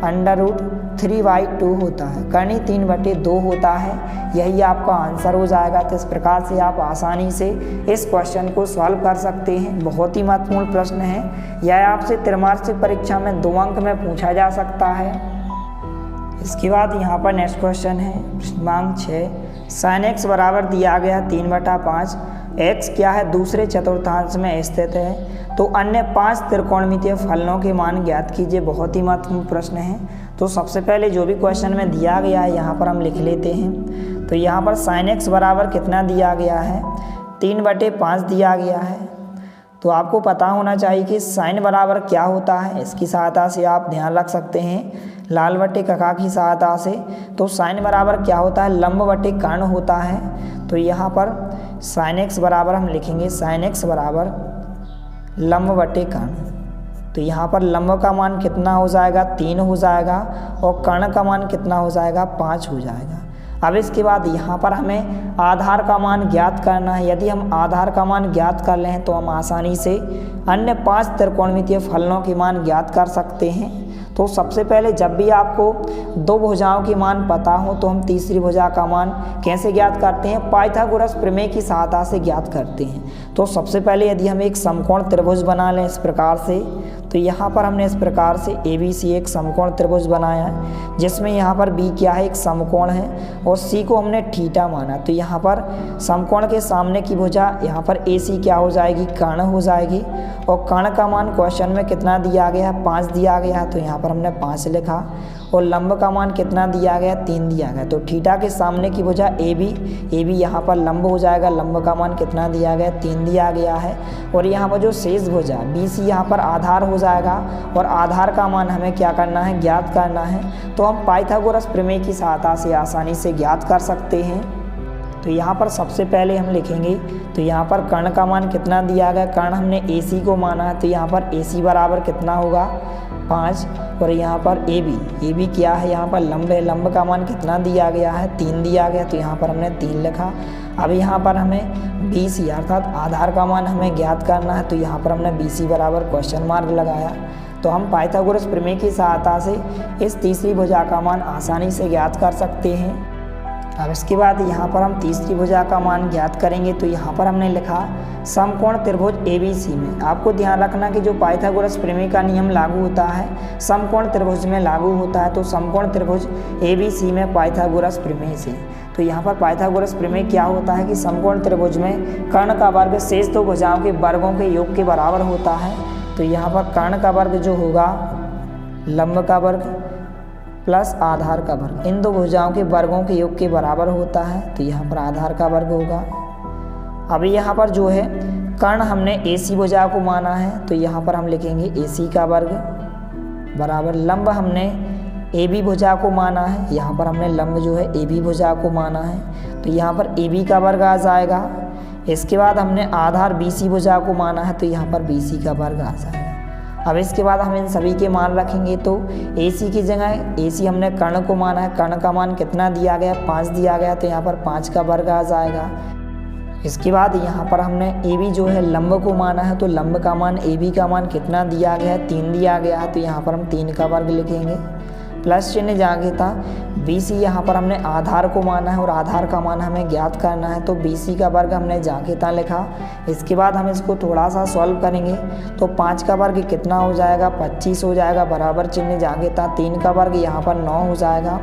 √3/2 होता है, करनी 3/2 होता है। यही आपका आंसर हो जाएगा। तो इस प्रकार से आप आसानी से इस क्वेश्चन को सॉल्व कर सकते हैं। बहुत ही महत्वपूर्ण प्रश्न है, यह आपसे त्रैमासिक परीक्षा में 2 अंक में पूछा जा सकता है। इसके बाद यहाँ पर नेक्स्ट क्वेश्चन है प्रश्नांक 6, साइन x बराबर दिया गया 3/5, x क्या है, दूसरे चतुर्थांश में स्थित है, तो अन्य 5 त्रिकोणमितीय फलनों के मान ज्ञात कीजिए। बहुत ही महत्वपूर्ण प्रश्न है। तो सबसे पहले जो भी क्वेश्चन में दिया गया है यहाँ पर हम लिख लेते हैं। तो यहाँ पर साइन x बराबर कितना दिया गया है, 3/5 दिया गया है। तो आपको पता होना चाहिए कि साइन बराबर क्या होता है। इसकी सहायता से आप ध्यान रख सकते हैं, लाल बटे कका की सहायता से। तो साइन बराबर क्या होता है, लंब बटे कर्ण होता है। तो यहाँ पर साइन एक्स बराबर हम लिखेंगे साइन एक्स बराबर लंब बटे कर्ण। तो यहाँ पर लंब का मान कितना हो जाएगा, 3 हो जाएगा, और कर्ण का मान कितना हो जाएगा, 5 हो जाएगा। अब इसके बाद यहाँ पर हमें आधार का मान ज्ञात करना है। यदि हम आधार का मान ज्ञात कर लें तो हम आसानी से अन्य 5 त्रिकोणमितीय फलनों के मान ज्ञात कर सकते हैं। तो सबसे पहले जब भी आपको 2 भुजाओं के मान पता हो तो हम तीसरी भुजा का मान कैसे ज्ञात करते हैं, पाइथागोरस प्रमेय की सहायता से ज्ञात करते हैं। तो सबसे पहले यदि हम एक समकोण त्रिभुज बना लें इस प्रकार से, तो यहाँ पर हमने इस प्रकार से ABC एक समकोण त्रिभुज बनाया है, जिसमें यहाँ पर B क्या है, एक समकोण है, और C को हमने थीटा माना। तो यहाँ पर समकोण के सामने की भुजा यहाँ पर AC क्या हो जाएगी, कर्ण हो जाएगी, और कर्ण का मान क्वेश्चन में कितना दिया गया है, 5 दिया गया है। तो यहाँ पर हमने 5 लिखा, और लंब का मान कितना दिया गया, 3 दिया गया। तो थीटा के सामने की भुजा AB यहाँ पर लंब हो जाएगा, लंब का मान कितना दिया गया, 3 दिया गया है। और यहाँ पर जो शेष भुजा BC यहाँ पर आधार हो जाएगा, और आधार का मान हमें क्या करना है, ज्ञात करना है। तो हम पाइथागोरस प्रमेय की सहायता से आसानी से ज्ञात कर सकते हैं। तो यहाँ पर सबसे पहले हम लिखेंगे, तो यहाँ पर कर्ण का मान कितना दिया गया, कर्ण हमने AC को माना है। तो यहाँ पर AC बराबर कितना होगा, 5, और यहाँ पर AB क्या है, यहाँ पर लंब है, लंब का मान कितना दिया गया है, 3 दिया गया। तो यहाँ पर हमने 3 लिखा। अब यहाँ पर हमें BC अर्थात आधार का मान हमें ज्ञात करना है। तो यहाँ पर हमने BC बराबर क्वेश्चन मार्क लगाया। तो हम पाइथागोरस प्रमेय की सहायता से इस तीसरी भुजा का मान आसानी से ज्ञात कर सकते हैं। अब इसके बाद यहाँ पर हम तीसरी भुजा का मान ज्ञात करेंगे। तो यहाँ पर हमने लिखा समकोण त्रिभुज ABC में। आपको ध्यान रखना कि जो पाइथागोरस प्रमेय का नियम लागू होता है समकोण त्रिभुज में लागू होता है। तो समकोण त्रिभुज ABC में पाइथागोरस प्रमेय से, तो यहाँ पर पाइथागोरस प्रमेय क्या होता है कि समकोण त्रिभुज में कर्ण का वर्ग शेष 2 भुजाओं के वर्गों के योग के बराबर होता है। तो यहाँ पर कर्ण का वर्ग जो होगा, लंब का वर्ग प्लस आधार का वर्ग, इन 2 भुजाओं के वर्गों के योग के बराबर होता है। तो यहाँ पर आधार का वर्ग होगा। अभी यहाँ पर जो है कर्ण हमने AC भुजा को माना है। तो यहाँ पर हम लिखेंगे AC का वर्ग बराबर लंब हमने AB भुजा को माना है। यहाँ पर हमने लंब जो है AB भुजा को माना है। तो यहाँ पर AB का वर्ग आ जाएगा। इसके बाद हमने आधार BC भुजा को माना है। तो यहाँ पर BC का वर्ग आ जाएगा। अब इसके बाद हम इन सभी के मान रखेंगे। तो AC की जगह AC हमने कर्ण को माना है, कर्ण का मान कितना दिया गया, 5 दिया गया। तो यहाँ पर 5 का वर्ग आ जाएगा। इसके बाद यहाँ पर हमने AB जो है लंब को माना है। तो लंब का मान AB का मान कितना दिया गया है, 3 दिया गया है। तो यहाँ पर हम 3 का वर्ग लिखेंगे, प्लस चिन्ह जागे था। BC यहाँ पर हमने आधार को माना है, और आधार का मान हमें ज्ञात करना है। तो BC का वर्ग हमने जागेता लिखा। इसके बाद हम इसको थोड़ा सा सॉल्व करेंगे। तो 5 का वर्ग कितना हो जाएगा, 25 हो जाएगा, बराबर चिन्ह जागेता। 3 का वर्ग यहाँ पर 9 हो जाएगा,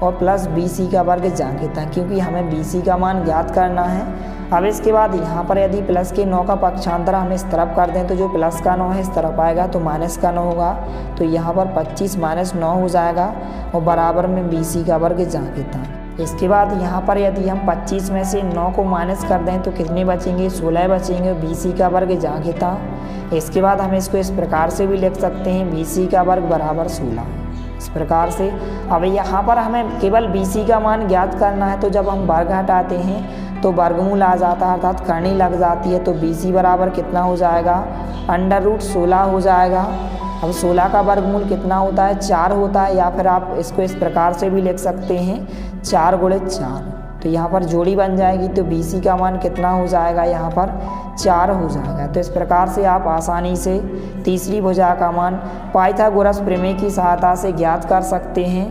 और प्लस BC का वर्ग जागेता, क्योंकि हमें BC का मान ज्ञात करना है। अब इसके बाद यहाँ पर यदि प्लस के 9 का पक्षांतर हम इस तरफ कर दें तो जो प्लस का 9 है इस तरफ आएगा, तो माइनस का 9 होगा। तो यहाँ पर 25 माइनस 9 हो जाएगा, और बराबर में BC का वर्ग जागेता। इसके बाद यहाँ पर यदि हम 25 में से 9 को माइनस कर दें तो कितने बचेंगे, 16 बचेंगे। BC का वर्ग जागेता। इसके बाद हम इसको इस प्रकार से भी लिख सकते हैं, BC का वर्ग बराबर 16, इस प्रकार से। अब यहाँ पर हमें केवल BC का मान ज्ञात करना है। तो जब हम वर्ग हटाते हैं तो वर्गमूल आ जाता है, अर्थात करनी लग जाती है। तो BC बराबर कितना हो जाएगा, √16 हो जाएगा। अब 16 का वर्गमूल कितना होता है, 4 होता है, या फिर आप इसको इस प्रकार से भी लिख सकते हैं 4 × 4। तो यहाँ पर जोड़ी बन जाएगी। तो BC का मान कितना हो जाएगा, यहाँ पर 4 हो जाएगा। तो इस प्रकार से आप आसानी से तीसरी भुजा का मान पाइथागोरस प्रमेय की सहायता से ज्ञात कर सकते हैं।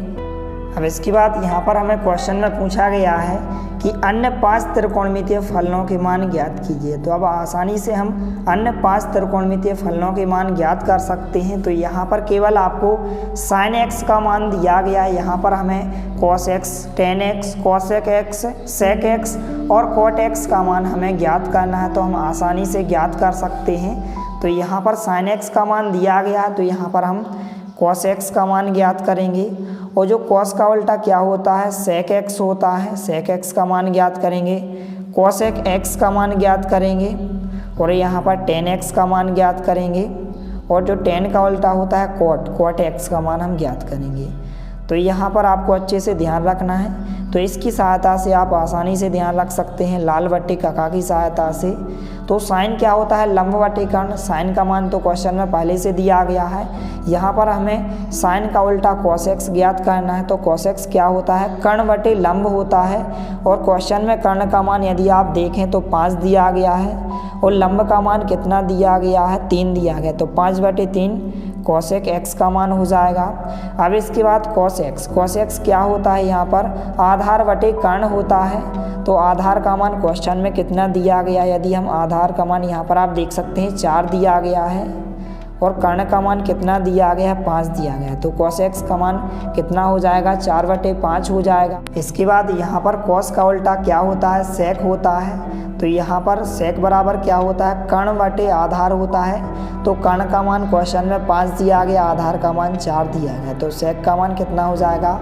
अब इसके बाद यहाँ पर हमें क्वेश्चन में पूछा गया है कि अन्य 5 त्रिकोणमितीय फलनों के मान ज्ञात कीजिए। तो अब आसानी से हम अन्य 5 त्रिकोणमितीय फलनों के मान ज्ञात कर सकते हैं। तो यहाँ पर केवल आपको sin x का मान दिया गया है। यहाँ पर हमें cos x, tan x, cosec x, sec x और cot x का मान हमें ज्ञात करना है। तो हम आसानी से ज्ञात कर सकते हैं। तो यहाँ पर sin x का मान दिया गया है, तो यहाँ पर हम cos x का मान ज्ञात करेंगे, और जो cos का उल्टा क्या होता है, sec x होता है, sec x का मान ज्ञात करेंगे, cosec x का मान ज्ञात करेंगे, और यहाँ पर tan x का मान ज्ञात करेंगे, और जो tan का उल्टा होता है cot x का मान हम ज्ञात करेंगे। तो यहाँ पर आपको अच्छे से ध्यान रखना है। तो इसकी सहायता से आप आसानी से ध्यान रख सकते हैं लाल बटे कका की सहायता से। तो साइन क्या होता है, लंब बटे कर्ण। साइन का मान तो क्वेश्चन में पहले से दिया गया है। यहाँ पर हमें साइन का उल्टा कोसेक्स ज्ञात करना है। तो कोसेक्स क्या होता है, कर्ण बटे लंब होता है। और क्वेश्चन में कर्ण का मान यदि आप देखें तो 5 दिया गया है और लंब का मान कितना दिया गया है, 3 दिया गया। तो 5/3 कोसेक एक्स का मान हो जाएगा। अब इसके बाद कोसेक्स, कोसेक्स क्या होता है, यहाँ पर आधार बटे कर्ण होता है। तो आधार का मान क्वेश्चन में कितना दिया गया, यदि हम आधार का मान यहाँ पर आप देख सकते हैं 4 दिया गया है और कर्ण का मान कितना दिया गया है, 5 दिया गया है। तो कोसेक्स का मान कितना हो जाएगा, 4/5 हो जाएगा। इसके बाद यहाँ पर कोस का उल्टा क्या होता है, सेक होता है। तो यहाँ पर सेक बराबर क्या होता है, कर्ण बटे आधार होता है। तो कर्ण का मान क्वेश्चन में 5 दिया गया, आधार का मान 4 दिया गया। तो सेक का मान कितना हो जाएगा,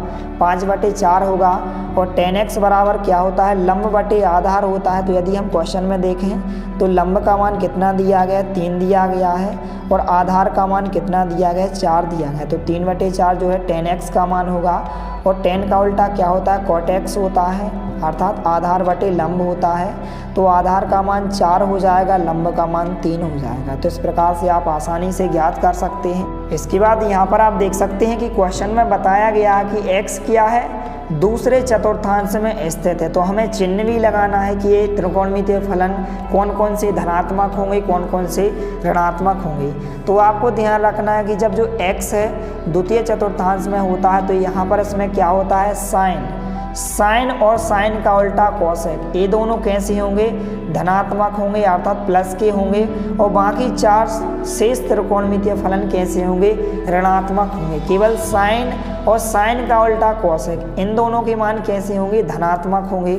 5/4 होगा। और tan x बराबर क्या होता है, लंब बटे आधार होता है। तो यदि हम क्वेश्चन में देखें तो लंब का मान कितना दिया गया है, 3 दिया गया है और आधार का मान कितना दिया गया है, 4 दिया गया है। तो 3/4 जो है tan x का मान होगा। और tan का उल्टा क्या होता है, cot x होता है, अर्थात आधार बटे लंब होता है। तो आधार का मान 4 हो जाएगा, लंब का मान 3 हो जाएगा। तो इस प्रकार से आप आसानी से ज्ञात कर सकते हैं। इसके बाद यहाँ पर आप देख सकते हैं कि क्वेश्चन में बताया गया है कि x क्या है, दूसरे चतुर्थांश में स्थित है। तो हमें चिन्ह भी लगाना है कि ये त्रिकोणमितीय फलन कौन कौन से धनात्मक होंगे, कौन कौन से ऋणात्मक होंगे। तो आपको ध्यान रखना है कि जब जो x है द्वितीय चतुर्थांश में होता है तो यहाँ पर इसमें क्या होता है, साइन और साइन का उल्टा कोसेक, ये दोनों कैसे होंगे, धनात्मक होंगे अर्थात प्लस के होंगे। और बाकी 4 शेष त्रिकोणमितीय फलन कैसे होंगे, ऋणात्मक होंगे। केवल साइन और साइन का उल्टा कोसेक, इन दोनों के मान कैसे होंगे, धनात्मक होंगे।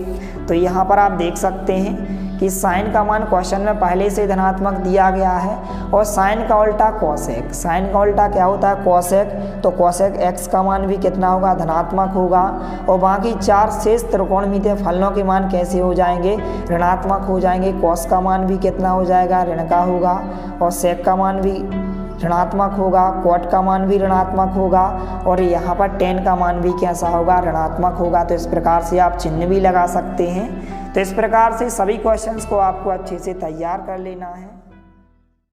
तो यहाँ पर आप देख सकते हैं कि साइन का मान क्वेश्चन में पहले से धनात्मक दिया गया है और साइन का उल्टा कोसेक, साइन का उल्टा क्या होता है, कोसेक। तो कोसेक x का मान भी कितना होगा, धनात्मक होगा। और बाकी 4 शेष त्रिकोणमितीय फलनों के मान कैसे हो जाएंगे, ऋणात्मक हो जाएंगे। कोस का मान भी कितना हो जाएगा, ऋण का होगा। और सेक का मान भी ऋणात्मक होगा, कोट का मान भी ऋणात्मक होगा। और यहाँ पर tan का मान भी कैसा होगा, ऋणात्मक होगा। तो इस प्रकार से आप चिन्ह भी लगा सकते हैं। तो इस प्रकार से सभी क्वेश्चंस को आपको अच्छे से तैयार कर लेना है।